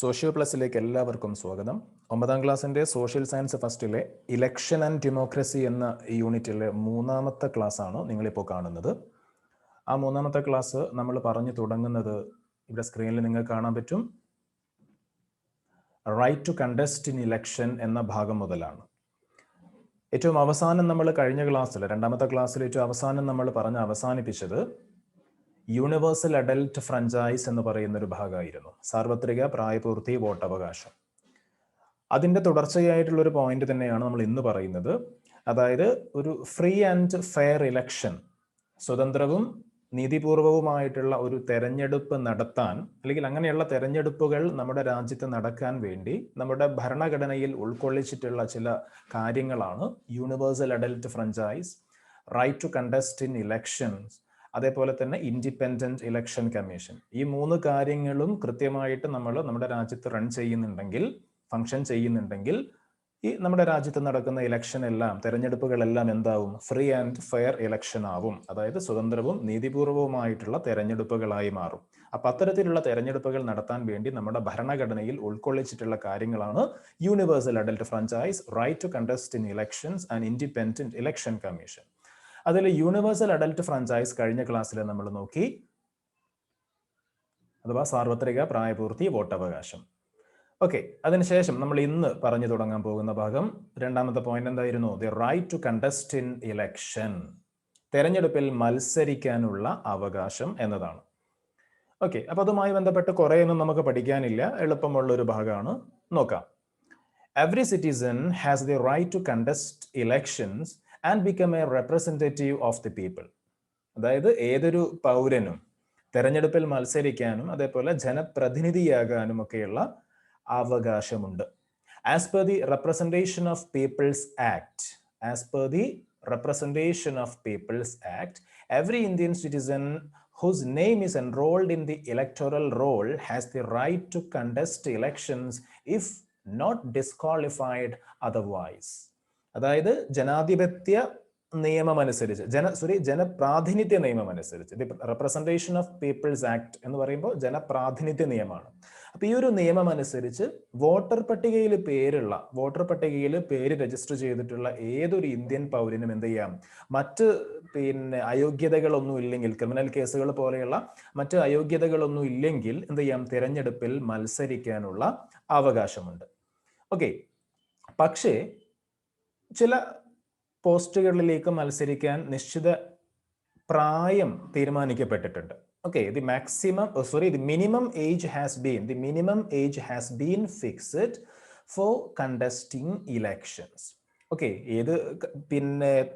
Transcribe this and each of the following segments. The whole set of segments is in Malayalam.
സോഷ്യോ പ്ലസിലേക്ക് എല്ലാവർക്കും സ്വാഗതം. 9ാം ക്ലാസ്സിൻ്റെ സോഷ്യൽ സയൻസ് ഫസ്റ്റിലെ ഇലക്ഷൻ ആൻഡ് ഡെമോക്രസി എന്ന യൂണിറ്റിലെ 3ാമത്തെ ക്ലാസ്സാണ് നിങ്ങളിപ്പോൾ കാണുന്നത്. ആ 3ാമത്തെ ക്ലാസ് നമ്മൾ പറഞ്ഞു തുടങ്ങുന്നത് ഇവിടെ സ്ക്രീനിൽ നിങ്ങൾക്ക് കാണാൻ പറ്റും. Right to contest in election എന്ന ഭാഗം മുതലാണ്. ഏറ്റവും അവസാനം നമ്മൾ കഴിഞ്ഞ ക്ലാസ്സിൽ 2ാമത്തെ ക്ലാസ്സിൽ ഏറ്റവും അവസാനം നമ്മൾ പറഞ്ഞ് അവസാനിപ്പിച്ചത് യൂണിവേഴ്സൽ അഡൽട്ട് ഫ്രാഞ്ചൈസ് എന്ന് പറയുന്നൊരു ഭാഗമായിരുന്നു, സാർവത്രിക പ്രായപൂർത്തി വോട്ടവകാശം. അതിൻ്റെ തുടർച്ചയായിട്ടുള്ളൊരു പോയിന്റ് തന്നെയാണ് നമ്മൾ ഇന്ന് പറയുന്നത്. അതായത് ഒരു ഫ്രീ ആൻഡ് ഫെയർ ഇലക്ഷൻ, സ്വതന്ത്രവും നീതിപൂർവവുമായിട്ടുള്ള ഒരു തെരഞ്ഞെടുപ്പ് നടത്താൻ, അല്ലെങ്കിൽ അങ്ങനെയുള്ള തെരഞ്ഞെടുപ്പുകൾ നമ്മുടെ രാജ്യത്ത് നടക്കാൻ വേണ്ടി നമ്മുടെ ഭരണഘടനയിൽ ഉൾക്കൊള്ളിച്ചിട്ടുള്ള ചില കാര്യങ്ങളാണ് universal adult franchise, right to contest in elections, അതേപോലെ തന്നെ ഇൻഡിപെൻഡന്റ് ഇലക്ഷൻ കമ്മീഷൻ. ഈ 3 കാര്യങ്ങളും കൃത്യമായിട്ട് നമ്മൾ നമ്മുടെ രാജ്യത്ത് റൺ ചെയ്യുന്നുണ്ടെങ്കിൽ, ഫങ്ഷൻ ചെയ്യുന്നുണ്ടെങ്കിൽ, ഈ നമ്മുടെ രാജ്യത്ത് നടക്കുന്ന ഇലക്ഷൻ എല്ലാം, തെരഞ്ഞെടുപ്പുകളെല്ലാം എന്താവും? ഫ്രീ ആൻഡ് ഫെയർ ഇലക്ഷൻ ആവും. അതായത് സ്വതന്ത്രവും നീതിപൂർവവുമായിട്ടുള്ള തെരഞ്ഞെടുപ്പുകളായി മാറും. അപ്പൊ അത്തരത്തിലുള്ള തെരഞ്ഞെടുപ്പുകൾ നടത്താൻ വേണ്ടി നമ്മുടെ ഭരണഘടനയിൽ ഉൾക്കൊള്ളിച്ചിട്ടുള്ള കാര്യങ്ങളാണ് universal adult franchise, right to contest in elections and independent election commission. അതിൽ യൂണിവേഴ്സൽ അഡൽട്ട് ഫ്രാഞ്ചൈസ് കഴിഞ്ഞ ക്ലാസ്സിൽ നമ്മൾ നോക്കി, അഥവാ സാർവത്രിക പ്രായപൂർത്തി വോട്ടവകാശം. ഓക്കെ, അതിനുശേഷം നമ്മൾ ഇന്ന് പറഞ്ഞു തുടങ്ങാൻ പോകുന്ന ഭാഗം, 2ാമത്തെ പോയിന്റ് എന്തായിരുന്നു? The right to contest in election, തെരഞ്ഞെടുപ്പിൽ മത്സരിക്കാനുള്ള അവകാശം എന്നതാണ്. ഓക്കെ, അപ്പൊ അതുമായി ബന്ധപ്പെട്ട് കുറേയൊന്നും നമുക്ക് പഠിക്കാനില്ല, എളുപ്പമുള്ള ഒരു ഭാഗമാണ്. നോക്കാം. Every citizen has the right to contest elections and become a representative of the people. അതായത് ഏതൊരു പൗരനും തെരഞ്ഞെടുപ്പിൽ മത്സരിക്കാനും അതേപോലെ ജനപ്രതിനിധിയാകാനും ഒക്കെയുള്ള അവകാശമുണ്ട്. As per the representation of people's act, as per the representation of people's act, every Indian citizen whose name is enrolled in the electoral roll has the right to contest elections if not disqualified otherwise. അതായത് ജനാധിപത്യ നിയമം അനുസരിച്ച്, ജനപ്രാതിനിധ്യ നിയമം അനുസരിച്ച്, the representation of people's act എന്ന് പറയുമ്പോൾ ജനപ്രാതിനിധ്യ നിയമമാണ്. അപ്പൊ ഈ ഒരു നിയമം അനുസരിച്ച് വോട്ടർ പട്ടികയിൽ പേര് രജിസ്റ്റർ ചെയ്തിട്ടുള്ള ഏതൊരു ഇന്ത്യൻ പൗരനും എന്ത് ചെയ്യാം? മറ്റ് അയോഗ്യതകളൊന്നും ഇല്ലെങ്കിൽ, ക്രിമിനൽ കേസുകൾ പോലെയുള്ള മറ്റ് അയോഗ്യതകളൊന്നും ഇല്ലെങ്കിൽ എന്ത് ചെയ്യാം? തിരഞ്ഞെടുപ്പിൽ മത്സരിക്കാനുള്ള അവകാശമുണ്ട്. ഓക്കെ, പക്ഷേ ചില പോസ്റ്റുകളിലേക്ക് മത്സരിക്കാൻ നിശ്ചിത പ്രായം തീരുമാനിക്കപ്പെട്ടിട്ടുണ്ട്. Okay, the minimum age has been fixed for contesting elections. Okay, ഏത്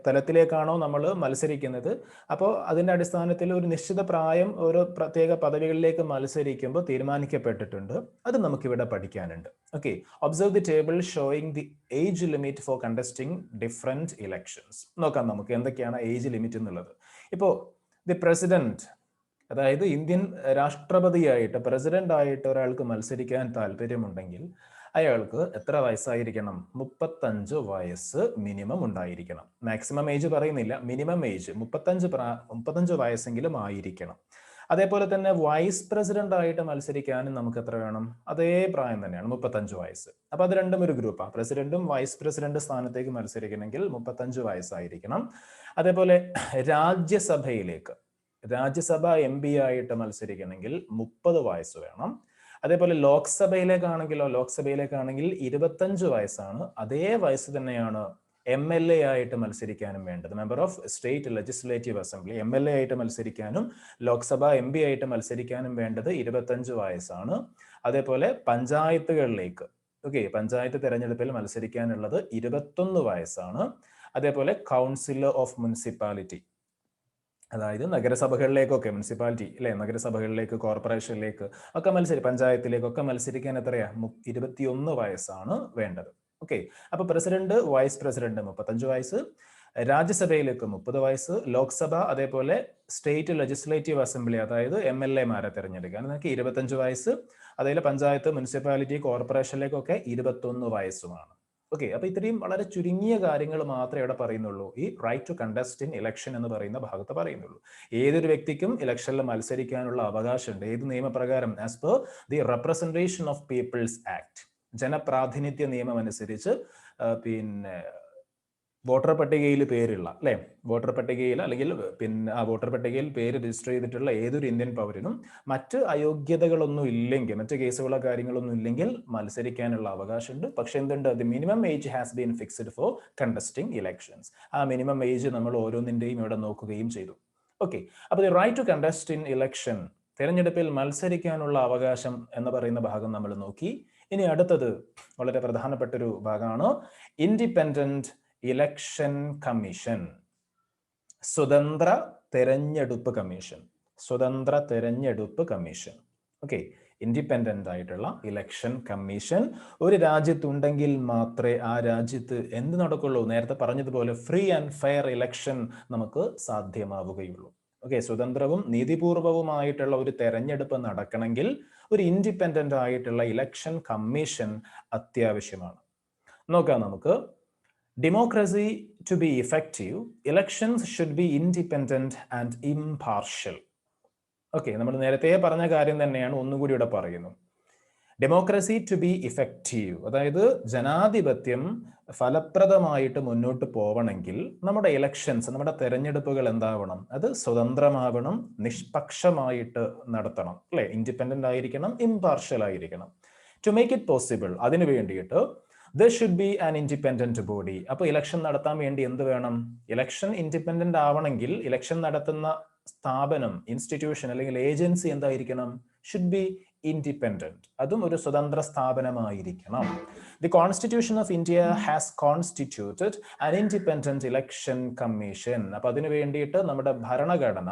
തലത്തിലേക്കാണോ നമ്മൾ മത്സരിക്കുന്നത്, അപ്പോൾ അതിൻ്റെ അടിസ്ഥാനത്തിൽ ഒരു നിശ്ചിത പ്രായം ഓരോ പ്രത്യേക പദവികളിലേക്ക് മത്സരിക്കുമ്പോൾ തീരുമാനിക്കപ്പെട്ടിട്ടുണ്ട്. അത് നമുക്കിവിടെ പഠിക്കാനുണ്ട്. Okay, observe the table showing the age limit for contesting different elections. നോക്കാം നമുക്ക് എന്തൊക്കെയാണ് ഏജ് ലിമിറ്റ് എന്നുള്ളത്. ഇപ്പോൾ ദി പ്രസിഡന്റ്, അതായത് ഇന്ത്യൻ രാഷ്ട്രപതിയായിട്ട്, പ്രസിഡന്റ് ആയിട്ട് ഒരാൾക്ക് മത്സരിക്കാൻ താല്പര്യമുണ്ടെങ്കിൽ അയാൾക്ക് എത്ര വയസ്സായിരിക്കണം? 35 വയസ്സ് മിനിമം ഉണ്ടായിരിക്കണം. മാക്സിമം ഏജ് പറയുന്നില്ല, മിനിമം ഏജ് 35 വയസ്സെങ്കിലും ആയിരിക്കണം. അതേപോലെ തന്നെ വൈസ് പ്രസിഡന്റ് ആയിട്ട് മത്സരിക്കാനും നമുക്ക് എത്ര വേണം? അതേ പ്രായം തന്നെയാണ്, 35 വയസ്സ്. അപ്പൊ അത് രണ്ടും ഒരു ഗ്രൂപ്പാണ്. പ്രസിഡന്റും വൈസ് പ്രസിഡന്റ് സ്ഥാനത്തേക്ക് മത്സരിക്കണമെങ്കിൽ 35 വയസ്സായിരിക്കണം. അതേപോലെ രാജ്യസഭ MP ആയിട്ട് മത്സരിക്കണമെങ്കിൽ 30 വയസ്സ് വേണം. അതേപോലെ ലോക്സഭയിലേക്കാണെങ്കിൽ 25 വയസ്സാണ്. അതേ വയസ്സ് തന്നെയാണ് MLA ആയിട്ട് മത്സരിക്കാനും വേണ്ടത്. Member of state legislative assembly, MLA ആയിട്ട് മത്സരിക്കാനും ലോക്സഭ MP ആയിട്ട് മത്സരിക്കാനും വേണ്ടത് 25 വയസ്സാണ്. അതേപോലെ പഞ്ചായത്തുകളിലേക്ക്, പഞ്ചായത്ത് തെരഞ്ഞെടുപ്പിൽ മത്സരിക്കാനുള്ളത് 21 വയസ്സാണ്. അതേപോലെ കൗൺസിലർ ഓഫ് മുനിസിപ്പാലിറ്റി, അതായത് നഗരസഭകളിലേക്കൊക്കെ, മുനിസിപ്പാലിറ്റി നഗരസഭകളിലേക്ക്, കോർപ്പറേഷനിലേക്ക് ഒക്കെ പഞ്ചായത്തിലേക്കൊക്കെ മത്സരിക്കാൻ എത്രയാ? 21 വയസ്സാണ് വേണ്ടത്. ഓക്കെ, അപ്പൊ പ്രസിഡന്റ്, വൈസ് പ്രസിഡന്റ് 35 വയസ്സ്, രാജ്യസഭയിലേക്ക് 30 വയസ്സ്, ലോക്സഭ അതേപോലെ സ്റ്റേറ്റ് ലെജിസ്ലേറ്റീവ് അസംബ്ലി അതായത് MLA മാരെ തിരഞ്ഞെടുക്കാൻ 25 വയസ്സ്, അതേപോലെ പഞ്ചായത്ത്, മുനിസിപ്പാലിറ്റി, കോർപ്പറേഷനിലേക്കൊക്കെ 21 വയസ്സുമാണ്. ഓക്കെ, അപ്പൊ ഇത്രയും വളരെ ചുരുങ്ങിയ കാര്യങ്ങൾ മാത്രമേ ഇവിടെ പറയുന്നുള്ളൂ. ഈ right to contest in election എന്ന് പറയുന്ന ഭാഗത്ത് പറയുന്നുള്ളൂ. ഏതൊരു വ്യക്തിക്കും ഇലക്ഷനിൽ മത്സരിക്കാനുള്ള അവകാശമുണ്ട്. ഏത് നിയമപ്രകാരം? As per the representation of people's act, ജനപ്രാതിനിധ്യ നിയമം അനുസരിച്ച് പിന്നെ വോട്ടർ പട്ടികയിൽ പേരുള്ള, അല്ലെ, വോട്ടർ പട്ടികയിൽ അല്ലെങ്കിൽ പിന്നെ ആ വോട്ടർ പട്ടികയിൽ പേര് രജിസ്റ്റർ ചെയ്തിട്ടുള്ള ഏതൊരു ഇന്ത്യൻ പൗരനും മറ്റ് അയോഗ്യതകളൊന്നും ഇല്ലെങ്കിൽ, മറ്റ് കേസുകളോ കാര്യങ്ങളൊന്നും ഇല്ലെങ്കിൽ മത്സരിക്കാനുള്ള അവകാശമുണ്ട്. പക്ഷെ എന്തുണ്ട്? The minimum age has been fixed for contesting elections. ആ മിനിമം ഏജ് നമ്മൾ ഓരോന്നിന്റെയും ഇവിടെ നോക്കുകയും ചെയ്തു. ഓക്കെ, അപ്പോൾ the right to contest in election, തെരഞ്ഞെടുപ്പിൽ മത്സരിക്കാനുള്ള അവകാശം എന്ന് പറയുന്ന ഭാഗം നമ്മൾ നോക്കി. ഇനി അടുത്തത് വളരെ പ്രധാനപ്പെട്ട ഒരു ഭാഗമാണ് ഇൻഡിപെൻഡന്റ് ഇലക്ഷൻ കമ്മീഷൻ, സ്വതന്ത്ര തെരഞ്ഞെടുപ്പ് കമ്മീഷൻ. സ്വതന്ത്ര തെരഞ്ഞെടുപ്പ് കമ്മീഷൻ. ഓക്കെ, ഇൻഡിപെൻഡന്റ് ആയിട്ടുള്ള ഇലക്ഷൻ കമ്മീഷൻ ഒരു രാജ്യത്തുണ്ടെങ്കിൽ മാത്രമേ ആ രാജ്യത്ത് എന്ത് നടക്കുള്ളൂ? നേരത്തെ പറഞ്ഞതുപോലെ ഫ്രീ ആൻഡ് ഫെയർ ഇലക്ഷൻ നമുക്ക് സാധ്യമാവുകയുള്ളൂ. ഓക്കെ, സ്വതന്ത്രവും നീതിപൂർവവുമായിട്ടുള്ള ഒരു തെരഞ്ഞെടുപ്പ് നടക്കണമെങ്കിൽ ഒരു ഇൻഡിപെൻഡന്റ് ആയിട്ടുള്ള ഇലക്ഷൻ കമ്മീഷൻ അത്യാവശ്യമാണ്. നോക്കാം നമുക്ക്. Democracy to be effective, elections should be independent and impartial. Okay, നമ്മൾ നേരത്തെ പറഞ്ഞ കാര്യം തന്നെയാണ് ഒന്നുകൂടി ഇവിടെ പറയുന്നു. ഡെമോക്രസി ടു ബി ഇഫക്റ്റീവ്, അതായത് ജനാധിപത്യം ഫലപ്രദമായിട്ട് മുന്നോട്ട് പോവണമെങ്കിൽ നമ്മുടെ ഇലക്ഷൻസ്, നമ്മുടെ തെരഞ്ഞെടുപ്പുകൾ എന്താവണം? അത് സ്വതന്ത്രമാവണം, നിഷ്പക്ഷമായിട്ട് നടത്തണം, അല്ലെ? ഇൻഡിപെൻഡന്റ് ആയിരിക്കണം, ഇംപാർഷ്യൽ ആയിരിക്കണം. ടു മേക്ക് ഇറ്റ് പോസിബിൾ, അതിനു വേണ്ടിയിട്ട് there should be an independent body. അപ്പോൾ ഇലക്ഷൻ നടത്താൻ വേണ്ടി എന്ത് വേണം? ഇലക്ഷൻ ഇൻഡിപെൻഡന്റ് ആവണമെങ്കിൽ ഇലക്ഷൻ നടത്തുന്ന സ്ഥാപനം, ഇൻസ്റ്റിറ്റ്യൂഷൻ അല്ലെങ്കിൽ ഏജൻസി എന്തായിരിക്കണം? ഷുഡ് ബി ഇൻഡിപെൻഡന്റ്, അതും ഒരു സ്വതന്ത്ര സ്ഥാപനമായിരിക്കണം. The constitution of India has constituted an independent election commission. അപ്പൊ അതിനു വേണ്ടിയിട്ട് നമ്മുടെ ഭരണഘടന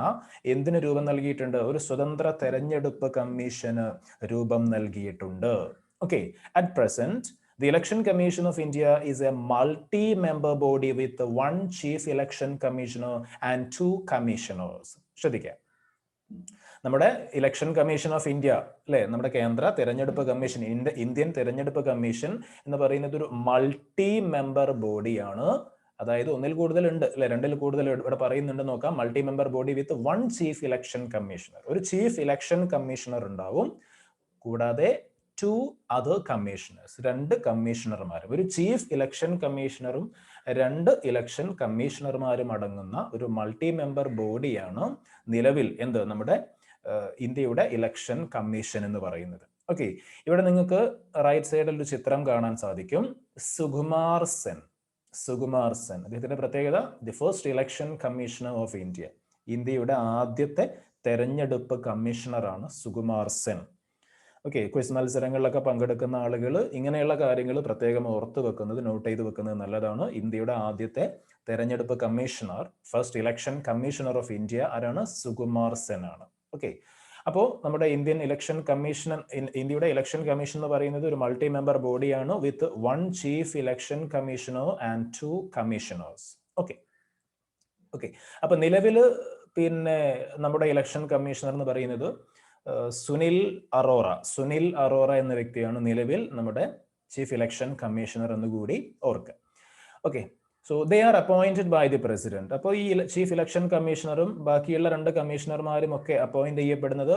എന്തിനു രൂപം നൽകിയിട്ടുണ്ട്? ഒരു സ്വതന്ത്ര തെരഞ്ഞെടുപ്പ് കമ്മീഷന് രൂപം നൽകിയിട്ടുണ്ട്. Okay, at present the Election Commission of India is a multi-member body with one chief election commissioner and two commissioners. ശ്രദ്ധിക്കുക, നമ്മുടെ ഇലക്ഷൻ കമ്മീഷൻ ഓഫ് ഇന്ത്യ, അല്ലെ, നമ്മുടെ കേന്ദ്ര തെരഞ്ഞെടുപ്പ് കമ്മീഷൻ, ഇന്ത്യൻ തെരഞ്ഞെടുപ്പ് കമ്മീഷൻ എന്ന് പറയുന്നത് ഒരു മൾട്ടി മെമ്പർ ബോഡിയാണ്. അതായത് ഒന്നിൽ കൂടുതൽ ഉണ്ട്, അല്ലെ, രണ്ടിൽ കൂടുതൽ ഇവിടെ പറയുന്നുണ്ട്. നോക്കാം, multi member body with one chief election commissioner. ഒരു ചീഫ് ഇലക്ഷൻ കമ്മീഷണർ ഉണ്ടാവും, കൂടാതെ ടു അതർ കമ്മീഷണേഴ്സ്, രണ്ട് കമ്മീഷണർമാരും. ഒരു ചീഫ് ഇലക്ഷൻ കമ്മീഷണറും രണ്ട് ഇലക്ഷൻ കമ്മീഷണർമാരും അടങ്ങുന്ന ഒരു മൾട്ടി മെമ്പർ ബോഡിയാണ് നിലവിൽ നമ്മുടെ ഇന്ത്യയുടെ ഇലക്ഷൻ കമ്മീഷൻ എന്ന് പറയുന്നത്. ഓക്കെ, ഇവിടെ നിങ്ങൾക്ക് റൈറ്റ് സൈഡിൽ ഒരു ചിത്രം കാണാൻ സാധിക്കും. സുകുമാർ സെൻ. സുകുമാർ സെൻ, അദ്ദേഹത്തിന്റെ പ്രത്യേകത the first election commissioner of India. ഇന്ത്യയുടെ ആദ്യത്തെ തെരഞ്ഞെടുപ്പ് കമ്മീഷണറാണ് സുകുമാർ സെൻ. ഓക്കെ, ക്വിസ് മത്സരങ്ങളിലൊക്കെ പങ്കെടുക്കുന്ന ആളുകൾ ഇങ്ങനെയുള്ള കാര്യങ്ങൾ പ്രത്യേകം ഓർത്ത് വെക്കുന്നത്, നോട്ട് ചെയ്ത് വെക്കുന്നത് നല്ലതാണ്. ഇന്ത്യയുടെ ആദ്യത്തെ തെരഞ്ഞെടുപ്പ് commissioner, first election commissioner of India ആരാണ്? സുകുമാർ സെൻ ആണ്. ഓക്കെ, അപ്പോൾ നമ്മുടെ ഇന്ത്യൻ ഇലക്ഷൻ കമ്മീഷൻ, ഇന്ത്യയുടെ ഇലക്ഷൻ കമ്മീഷൻ എന്ന് പറയുന്നത് ഒരു മൾട്ടി മെമ്പർ ബോഡിയാണ് with one chief election commissioner and two commissioners. Okay okay അപ്പൊ നിലവില് പിന്നെ നമ്മുടെ ഇലക്ഷൻ കമ്മീഷണർ എന്ന് പറയുന്നത് സുനിൽ അറോറ. സുനിൽ അറോറ എന്ന വ്യക്തിയാണ് നിലവിൽ നമ്മുടെ ചീഫ് ഇലക്ഷൻ കമ്മീഷണർ എന്ന് കൂടി ഓർക്കുക. Okay, so they are appointed by the president. അപ്പോൾ ഈ ചീഫ് ഇലക്ഷൻ കമ്മീഷണറും ബാക്കിയുള്ള രണ്ട് കമ്മീഷണർമാരും ഒക്കെ അപ്പോയിന്റ് ചെയ്യപ്പെടുന്നത്,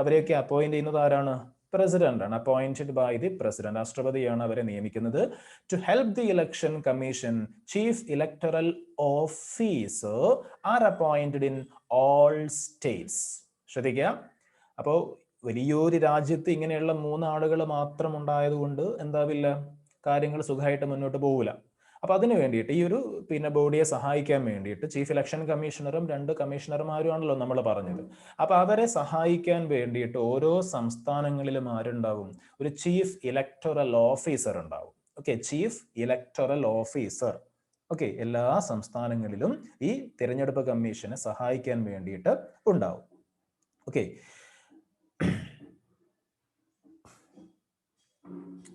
അവരെയൊക്കെ അപ്പോയിന്റ് ചെയ്യുന്നത് ആരാണ്? പ്രസിഡന്റ് ആണ്. അപ്പോയിന്റഡ് ബൈ ദി പ്രസിഡന്റ്, രാഷ്ട്രപതിയാണ് അവരെ നിയമിക്കുന്നത്. To help the election commission, chief electoral officer are appointed in all states. ശ്രദ്ധിക്കുക, അപ്പോൾ വലിയൊരു രാജ്യത്ത് ഇങ്ങനെയുള്ള മൂന്നാളുകൾ മാത്രം ഉണ്ടായതുകൊണ്ട് എന്താവില്ല, കാര്യങ്ങൾ സുഖമായിട്ട് മുന്നോട്ട് പോകില്ല. അപ്പൊ അതിനു വേണ്ടിയിട്ട് ഈ ഒരു ബോഡിയെ സഹായിക്കാൻ വേണ്ടിയിട്ട് ചീഫ് ഇലക്ഷൻ കമ്മീഷണറും രണ്ട് കമ്മീഷണർമാരുമാണല്ലോ നമ്മൾ പറഞ്ഞത്. അപ്പൊ അവരെ സഹായിക്കാൻ വേണ്ടിയിട്ട് ഓരോ സംസ്ഥാനങ്ങളിലും ആരുണ്ടാവും? ഒരു ചീഫ് ഇലക്ടറൽ ഓഫീസർ ഉണ്ടാവും. Okay, chief electoral officer. Okay, എല്ലാ സംസ്ഥാനങ്ങളിലും ഈ തിരഞ്ഞെടുപ്പ് കമ്മീഷനെ സഹായിക്കാൻ വേണ്ടിയിട്ട് ഉണ്ടാവും. ഓക്കെ,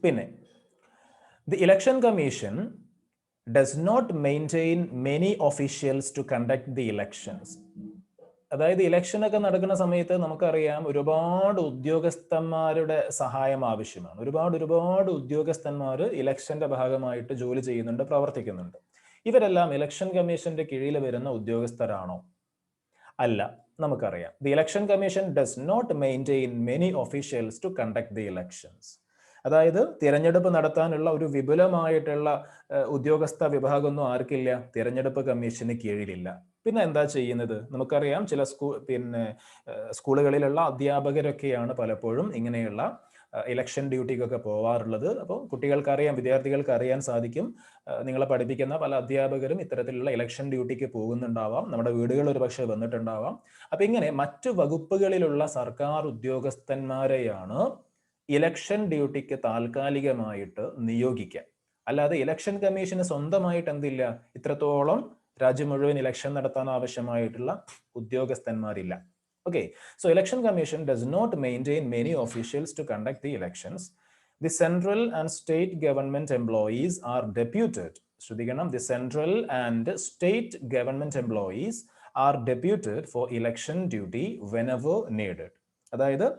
പിന്നെ the election commission does not maintain many officials to conduct the elections. അതായത് ഇലക്ഷനൊക്കെ നടക്കുന്ന സമയത്ത് നമുക്കറിയാം ഒരുപാട് ഉദ്യോഗസ്ഥന്മാരുടെ സഹായം ആവശ്യമാണ്. ഒരുപാട് ഉദ്യോഗസ്ഥന്മാർ ഇലക്ഷന്റെ ഭാഗമായിട്ട് ജോലി ചെയ്യുന്നുണ്ട്, പ്രവർത്തിക്കുന്നുണ്ട്. ഇവരെല്ലാം ഇലക്ഷൻ കമ്മീഷന്റെ കീഴിൽ വരുന്ന ഉദ്യോഗസ്ഥരാണോ? അല്ല. നമുക്കറിയാം the election commission does not maintain many officials to conduct the elections. അതായത് തിരഞ്ഞെടുപ്പ് നടത്താനുള്ള ഒരു വിപുലമായിട്ടുള്ള ഉദ്യോഗസ്ഥ വിഭാഗമൊന്നും ആർക്കില്ല, തിരഞ്ഞെടുപ്പ് കമ്മീഷന് കീഴിലില്ല. പിന്നെ എന്താ ചെയ്യുന്നത്? നമുക്കറിയാം ചില സ്കൂളുകളിലുള്ള അധ്യാപകരൊക്കെയാണ് പലപ്പോഴും ഇങ്ങനെയുള്ള ഇലക്ഷൻ ഡ്യൂട്ടിക്കൊക്കെ പോവാറുള്ളത്. അപ്പോൾ കുട്ടികൾക്കറിയാം, വിദ്യാർത്ഥികൾക്ക് അറിയാൻ സാധിക്കും, നിങ്ങളെ പഠിപ്പിക്കുന്ന പല അധ്യാപകരും ഇത്തരത്തിലുള്ള ഇലക്ഷൻ ഡ്യൂട്ടിക്ക് പോകുന്നുണ്ടാവാം, നമ്മുടെ വീടുകൾ ഒരു പക്ഷേ വന്നിട്ടുണ്ടാവാം. അപ്പൊ ഇങ്ങനെ മറ്റു വകുപ്പുകളിലുള്ള സർക്കാർ ഉദ്യോഗസ്ഥന്മാരെയാണ് ഇലക്ഷൻ ഡ്യൂട്ടിക്ക് താൽക്കാലികമായിട്ട് നിയോഗിക്കുക. അല്ലാതെ ഇലക്ഷൻ കമ്മീഷന് സ്വന്തമായിട്ട് എന്തില്ല, ഇത്രത്തോളം രാജ്യം മുഴുവൻ ഇലക്ഷൻ നടത്താൻ ആവശ്യമായിട്ടുള്ള ഉദ്യോഗസ്ഥന്മാരില്ല. Okay, so election commission does not maintain many officials to conduct the elections. The central and state government employees are deputed. Shrudiganam, the central and state government employees are deputed for election duty whenever needed. അതായത്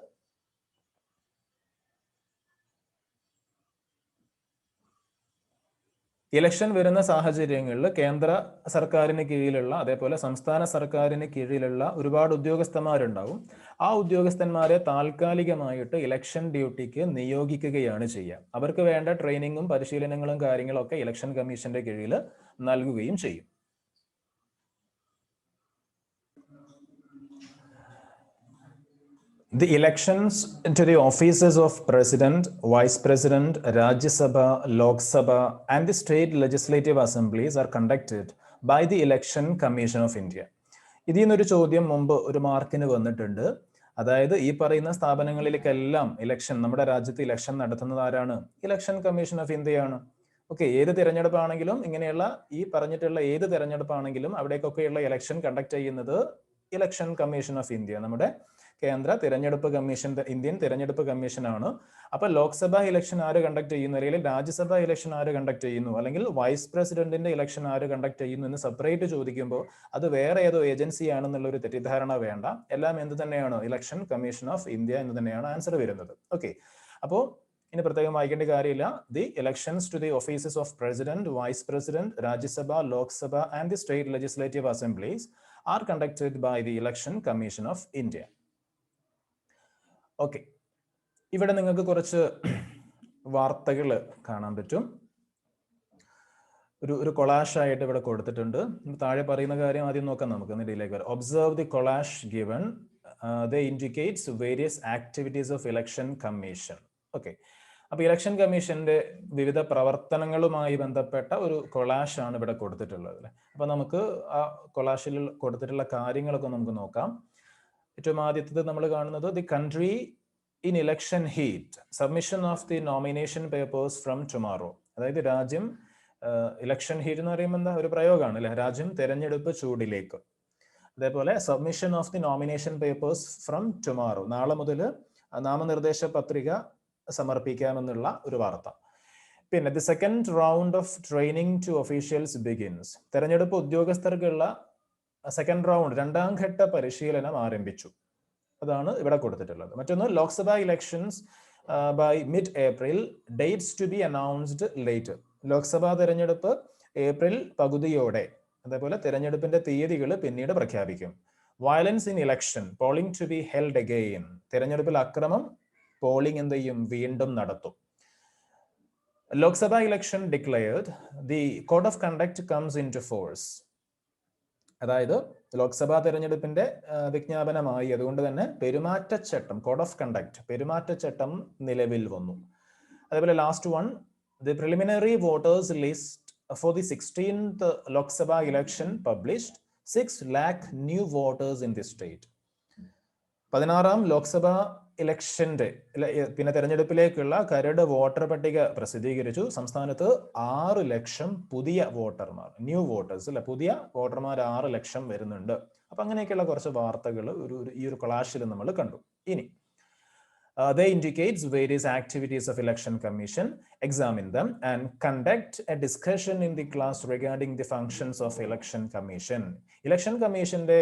ഇലക്ഷൻ വരുന്ന സാഹചര്യങ്ങളിൽ കേന്ദ്ര സർക്കാരിന് കീഴിലുള്ള അതേപോലെ സംസ്ഥാന സർക്കാരിന് കീഴിലുള്ള ഒരുപാട് ഉദ്യോഗസ്ഥന്മാരുണ്ടാവും. ആ ഉദ്യോഗസ്ഥന്മാരെ താൽക്കാലികമായിട്ട് ഇലക്ഷൻ ഡ്യൂട്ടിക്ക് നിയോഗിക്കുകയാണ് ചെയ്യുക. അവർക്ക് വേണ്ട ട്രെയിനിങ്ങും പരിശീലനങ്ങളും കാര്യങ്ങളൊക്കെ ഇലക്ഷൻ കമ്മീഷന്റെ കീഴിൽ നൽകുകയും ചെയ്യും. The elections to the offices of President, Vice President, Rajya Sabha, Lok Sabha and the state legislative assemblies are conducted by the Election Commission of India. ഇതിൽ നിന്നൊരു ചോദ്യം മുമ്പ് ഒരു മാർക്കിന് വന്നിട്ടുണ്ട്. അതായത് ഈ പറയുന്ന സ്ഥാപനങ്ങളിലേക്കെല്ലാം ഇലക്ഷൻ, നമ്മുടെ രാജ്യത്ത് ഇലക്ഷൻ നടത്തുന്നത് ആരാണ്? ഇലക്ഷൻ കമ്മീഷൻ ഓഫ് ഇന്ത്യയാണ്. ഓക്കെ, ഏത് തിരഞ്ഞെടുപ്പാണെങ്കിലും ഇങ്ങനെയുള്ള ഈ പറഞ്ഞിട്ടുള്ള ഏത് തിരഞ്ഞെടുപ്പാണെങ്കിലും അവിടേക്കൊക്കെയുള്ള ഇലക്ഷൻ കണ്ടക്ട് ചെയ്യുന്നത് ഇലക്ഷൻ കമ്മീഷൻ ഓഫ് ഇന്ത്യ, നമ്മുടെ കേന്ദ്ര തിരഞ്ഞെടുപ്പ് കമ്മീഷൻ, ഇന്ത്യൻ തിരഞ്ഞെടുപ്പ് കമ്മീഷനാണ്. അപ്പൊ ലോക്സഭ ഇലക്ഷൻ ആര് കണ്ടക്ട് ചെയ്യുന്നു, അല്ലെങ്കിൽ രാജ്യസഭ ഇലക്ഷൻ ആര് കണ്ടക്ട് ചെയ്യുന്നു, അല്ലെങ്കിൽ വൈസ് പ്രസിഡന്റിന്റെ ഇലക്ഷൻ ആര് കണ്ടക്ട് ചെയ്യുന്നു എന്ന് സെപ്പറേറ്റ് ചോദിക്കുമ്പോൾ അത് വേറെ ഏതോ ഏജൻസി ആണെന്നുള്ള ഒരു തെറ്റിദ്ധാരണ വേണ്ട. എല്ലാം എന്ത് തന്നെയാണ്? ഇലക്ഷൻ കമ്മീഷൻ ഓഫ് ഇന്ത്യ എന്ന് തന്നെയാണ് ആൻസർ വരുന്നത്. ഓക്കെ, അപ്പോൾ ഇനി പ്രത്യേകം വായിക്കേണ്ട കാര്യമില്ല. The elections to the offices of president, vice president, Rajya Sabha, Lok Sabha and the state legislative assemblies R conducted by the election commission of India. Okay, ഇവിടെ നിങ്ങൾക്ക് കുറച്ച് വാർത്തകൾ കാണാൻ പറ്റും. ഒരു കൊളാഷ് ആയിട്ട് ഇവിടെ കൊടുത്തിട്ടുണ്ട്. താഴെ പറയുന്ന കാര്യം ആദ്യം നോക്കാം നമുക്ക്, ഇതിലേക്ക് വരാം. Observe the collage given, the indicates various activities of election commission. Okay, അപ്പൊ ഇലക്ഷൻ കമ്മീഷന്റെ വിവിധ പ്രവർത്തനങ്ങളുമായി ബന്ധപ്പെട്ട ഒരു കൊളാഷ് ആണ് ഇവിടെ കൊടുത്തിട്ടുള്ളത്. അപ്പൊ നമുക്ക് ആ കൊളാഷിൽ കൊടുത്തിട്ടുള്ള കാര്യങ്ങളൊക്കെ നമുക്ക് നോക്കാം. ഏറ്റവും ആദ്യത്തേത് നമ്മൾ കാണുന്നത് the country in election heat, submission of the nomination papers from tomorrow. അതായത് രാജ്യം, ഇലക്ഷൻ ഹീറ്റ് എന്ന് പറയുമ്പോൾ എന്താ, ഒരു പ്രയോഗമാണ് അല്ലെ, രാജ്യം തെരഞ്ഞെടുപ്പ് ചൂടിലേക്ക്. അതേപോലെ submission of the nomination papers from tomorrow, നാളെ മുതൽ നാമനിർദ്ദേശ പത്രിക സമർപ്പിക്കാമെന്നുള്ള ഒരു വാർത്ത. പിന്നെ the second round of training to officials begins, തെരഞ്ഞെടുപ്പ് ഉദ്യോഗസ്ഥർക്കുള്ള സെക്കൻഡ് റൗണ്ട്, രണ്ടാം ഘട്ട പരിശീലനം ആരംഭിച്ചു. അതാണ് ഇവിടെ കൊടുത്തിട്ടുള്ളത്. മറ്റൊന്ന് Lok Sabha elections by mid April, dates to B announced later. Lok Sabha തെരഞ്ഞെടുപ്പ് ഏപ്രിൽ പകുതിയോടെ, അതേപോലെ തെരഞ്ഞെടുപ്പിന്റെ തീയതികൾ പിന്നീട് പ്രഖ്യാപിക്കും. Violence in election, polling to be held again. തെരഞ്ഞെടുപ്പിൽ അക്രമം, പോളിംഗ് എന്ത് ചെയ്യും, വീണ്ടും നടത്തും. Lok Sabha election declared, the code of conduct comes in to force. അതായത് ലോക്സഭാ തെരഞ്ഞെടുപ്പിന്റെ വിജ്ഞാപനമായി, അതുകൊണ്ട് തന്നെ പെരുമാറ്റച്ചട്ടം, കോഡ് ഓഫ് കണ്ടക്ട്, പെരുമാറ്റച്ചട്ടം നിലവിൽ വന്നു. അതേപോലെ last one, the preliminary voters list for the 16th Lok Sabha election published, 6 lakh new voters in the state. 16ാം ലോക്സഭ ഇലക്ഷന്റെ പിന്നെ തെരഞ്ഞെടുപ്പിലേക്കുള്ള കരട് വോട്ടർ പട്ടിക പ്രസിദ്ധീകരിച്ചു. സംസ്ഥാനത്ത് 6 ലക്ഷം പുതിയ വോട്ടർമാർ, ന്യൂ വോട്ടേഴ്സ് അല്ലെ, പുതിയ വോട്ടർമാർ 6 ലക്ഷം വരുന്നുണ്ട്. അപ്പൊ അങ്ങനെയൊക്കെയുള്ള കുറച്ച് വാർത്തകൾ ഈ ഒരു ക്ലാഷിൽ നമ്മൾ കണ്ടു. ഇനി They indicates various activities of election commission, examine them and conduct a discussion in the class regarding the functions of election commission. Election കമ്മീഷന്റെ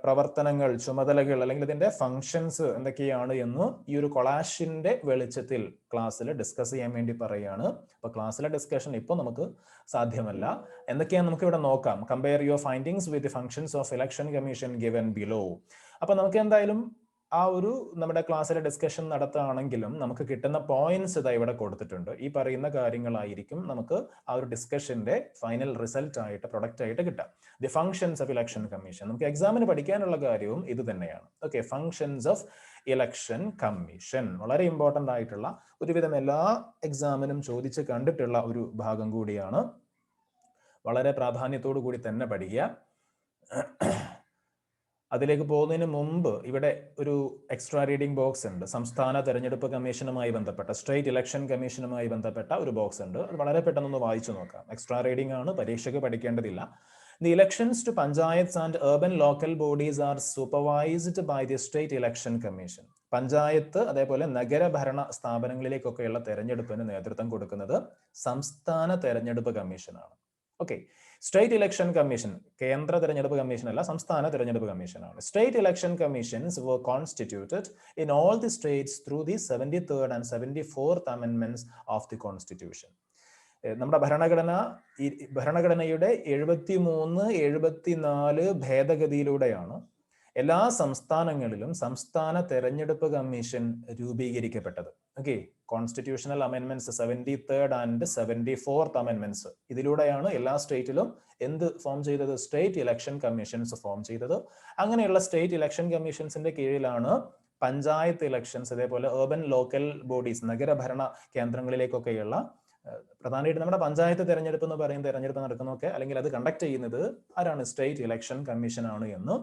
പ്രവർത്തനങ്ങൾ, ചുമതലകൾ അല്ലെങ്കിൽ ഇതിന്റെ ഫങ്ഷൻസ് എന്തൊക്കെയാണ് എന്ന് ഈ ഒരു കൊളാഷിന്റെ വെളിച്ചത്തിൽ ക്ലാസ്സിൽ ഡിസ്കസ് ചെയ്യാൻ വേണ്ടി പറയുകയാണ്. അപ്പൊ ക്ലാസ്സിലെ ഡിസ്കഷൻ ഇപ്പോൾ നമുക്ക് സാധ്യമല്ല. എന്തൊക്കെയാണ് നമുക്ക് ഇവിടെ നോക്കാം. Compare your findings with the functions of election commission given below. അപ്പൊ നമുക്ക് എന്തായാലും ആ ഒരു നമ്മുടെ ക്ലാസ്സിലെ ഡിസ്കഷൻ നടത്തുകയാണെങ്കിലും നമുക്ക് കിട്ടുന്ന പോയിന്റ്സ് ഇതാ ഇവിടെ കൊടുത്തിട്ടുണ്ട്. ഈ പറയുന്ന കാര്യങ്ങളായിരിക്കും നമുക്ക് ആ ഒരു ഡിസ്കഷന്റെ ഫൈനൽ റിസൾട്ട് ആയിട്ട്, പ്രൊഡക്റ്റ് ആയിട്ട് കിട്ടാം. The functions of election commission. നമുക്ക് എക്സാമിന് പഠിക്കാനുള്ള കാര്യവും ഇത് തന്നെയാണ്. Okay, functions of election commission വളരെ ഇമ്പോർട്ടൻ്റ് ആയിട്ടുള്ള, ഒരുവിധം എല്ലാ എക്സാമിനും ചോദിച്ച് കണ്ടിട്ടുള്ള ഒരു ഭാഗം കൂടിയാണ്. വളരെ പ്രാധാന്യത്തോടു കൂടി തന്നെ പഠിക്കുക. അതിലേക്ക് പോകുന്നതിന് മുമ്പ് ഇവിടെ ഒരു എക്സ്ട്രാ റീഡിംഗ് ബോക്സ് ഉണ്ട്. സംസ്ഥാന തെരഞ്ഞെടുപ്പ് കമ്മീഷനുമായി ബന്ധപ്പെട്ട, സ്റ്റേറ്റ് ഇലക്ഷൻ കമ്മീഷനുമായി ബന്ധപ്പെട്ട ഒരു ബോക്സ് ഉണ്ട്. അത് വളരെ പെട്ടെന്നൊന്ന് വായിച്ചു നോക്കാം. എക്സ്ട്രാ റീഡിംഗ് ആണ്, പരീക്ഷയ്ക്ക് പഠിക്കേണ്ടതില്ല. The elections to panchayats and urban local bodies are supervised by the state election commission. Panchayat അതേപോലെ നഗരഭരണ സ്ഥാപനങ്ങളിലേക്കൊക്കെയുള്ള തെരഞ്ഞെടുപ്പിന് നേതൃത്വം കൊടുക്കുന്നത് സംസ്ഥാന തെരഞ്ഞെടുപ്പ് കമ്മീഷനാണ്. ഓക്കെ, സ്റ്റേറ്റ് ഇലക്ഷൻ കമ്മീഷൻ കേന്ദ്ര തെരഞ്ഞെടുപ്പ് കമ്മീഷൻ അല്ല, സംസ്ഥാന തെരഞ്ഞെടുപ്പ് കമ്മീഷനാണ്. State election commissions were constituted in all the states through the 73rd and 74th amendments of the constitution. നമ്മുടെ ഭരണഘടനയുടെ 73, 74 ഭേദഗതിയിലൂടെയാണ് എല്ലാ സംസ്ഥാനങ്ങളിലും സംസ്ഥാന തെരഞ്ഞെടുപ്പ് കമ്മീഷൻ രൂപീകരിക്കപ്പെട്ടത്. ഓക്കെ, കോൺസ്റ്റിറ്റ്യൂഷണൽ അമെൻമെന്റ്സ് 73rd ആൻഡ് 74th അമെൻമെന്റ്സ്, ഇതിലൂടെയാണ് എല്ലാ സ്റ്റേറ്റിലും എന്ത് ഫോം ചെയ്തത്? സ്റ്റേറ്റ് ഇലക്ഷൻ കമ്മീഷൻസ് ഫോം ചെയ്തത്. അങ്ങനെയുള്ള സ്റ്റേറ്റ് ഇലക്ഷൻ കമ്മീഷൻസിന്റെ കീഴിലാണ് പഞ്ചായത്ത് ഇലക്ഷൻസ്, അതേപോലെ urban ലോക്കൽ ബോഡീസ്, നഗരഭരണ കേന്ദ്രങ്ങളിലേക്കൊക്കെയുള്ള പ്രധാനമായിട്ട് നമ്മുടെ പഞ്ചായത്ത് തെരഞ്ഞെടുപ്പ് എന്ന് പറയുന്ന തെരഞ്ഞെടുപ്പ് നടക്കുന്നതൊക്കെ, അല്ലെങ്കിൽ അത് കണ്ടക്ട് ചെയ്യുന്നത് ആരാണ്? സ്റ്റേറ്റ് ഇലക്ഷൻ കമ്മീഷൻ ആണ് എന്ന്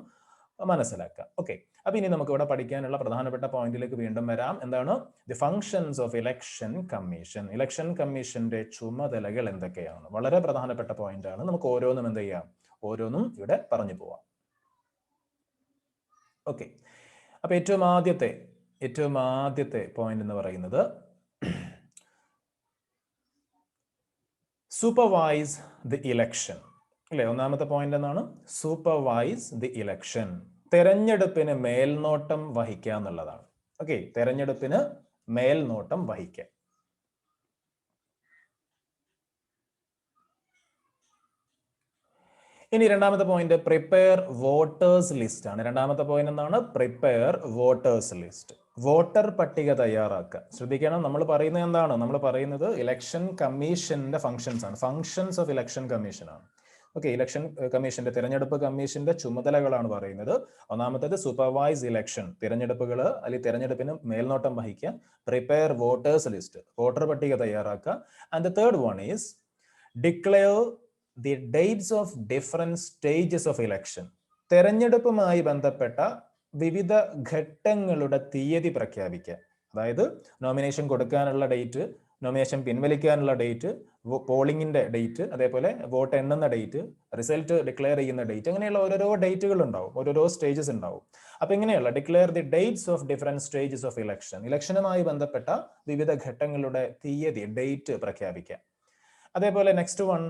മനസ്സിലാക്കുക. ഓക്കെ, അപ്പൊ ഇനി നമുക്ക് ഇവിടെ പഠിക്കാനുള്ള പ്രധാനപ്പെട്ട പോയിന്റിലേക്ക് വീണ്ടും വരാം. എന്താണ്? The functions of election commission. Election കമ്മീഷന്റെ ചുമതലകൾ എന്തൊക്കെയാണ്? വളരെ പ്രധാനപ്പെട്ട പോയിന്റ് ആണ്. നമുക്ക് ഓരോന്നും എന്ത് ചെയ്യാം? ഓരോന്നും ഇവിടെ പറഞ്ഞു പോവാം. ഓക്കെ, അപ്പൊ ഏറ്റവും ആദ്യത്തെ പോയിന്റ് എന്ന് പറയുന്നത് സൂപ്പർവൈസ് ദി ഇലക്ഷൻ അല്ലെ? ഒന്നാമത്തെ പോയിന്റ് എന്നാണ് സൂപ്പർവൈസ് ദി ഇലക്ഷൻ. തെരഞ്ഞെടുപ്പിന് മേൽനോട്ടം വഹിക്കുക എന്നുള്ളതാണ്. ഓക്കെ, തെരഞ്ഞെടുപ്പിന് മേൽനോട്ടം വഹിക്കുക. ഇനി രണ്ടാമത്തെ പോയിന്റ് പ്രിപ്പയർ വോട്ടേഴ്സ് ലിസ്റ്റ് ആണ്. രണ്ടാമത്തെ പോയിന്റ് എന്താണ്? Prepare voters list. വോട്ടർ പട്ടിക തയ്യാറാക്കുക. ശ്രദ്ധിക്കണം, നമ്മൾ പറയുന്നത് എന്താണ്? നമ്മൾ പറയുന്നത് ഇലക്ഷൻ കമ്മീഷന്റെ ഫങ്ഷൻസ് ആണ്. ഫങ്ഷൻസ് ഓഫ് ഇലക്ഷൻ കമ്മീഷൻ ആണ്. ഓക്കെ, ഇലക്ഷൻ കമ്മീഷന്റെ, തെരഞ്ഞെടുപ്പ് കമ്മീഷന്റെ ചുമതലകളാണ് പറയുന്നത്. ഒന്നാമത്തേത് സൂപ്പർവൈസ് ഇലക്ഷൻ, തിരഞ്ഞെടുപ്പുകൾ അല്ലെങ്കിൽ തെരഞ്ഞെടുപ്പിന് മേൽനോട്ടം വഹിക്കുക. പ്രിപ്പയർ വോട്ടേഴ്സ് ലിസ്റ്റ്, വോട്ടർ പട്ടിക തയ്യാറാക്കുക. And the third one is declare the dates of different stages of election. തെരഞ്ഞെടുപ്പുമായി ബന്ധപ്പെട്ട വിവിധ ഘട്ടങ്ങളുടെ തീയതി പ്രഖ്യാപിക്കുക. അതായത് നോമിനേഷൻ കൊടുക്കാനുള്ള ഡേറ്റ്, നോമിനേഷൻ പിൻവലിക്കാനുള്ള ഡേറ്റ്, പോളിംഗിന്റെ ഡേറ്റ്, അതേപോലെ വോട്ട് എണ്ണുന്ന ഡേറ്റ്, റിസൾട്ട് ഡിക്ലെയർ ചെയ്യുന്ന ഡേറ്റ്, അങ്ങനെയുള്ള ഓരോരോ ഡേറ്റുകൾ ഉണ്ടാവും, ഓരോരോ സ്റ്റേജസ് ഉണ്ടാവും. അപ്പൊ ഇങ്ങനെയുള്ള declare the dates of different stages of election, ഇലക്ഷനുമായി ബന്ധപ്പെട്ട വിവിധ ഘട്ടങ്ങളുടെ തീയതി, ഡേറ്റ് പ്രഖ്യാപിക്കുക. അതേപോലെ next one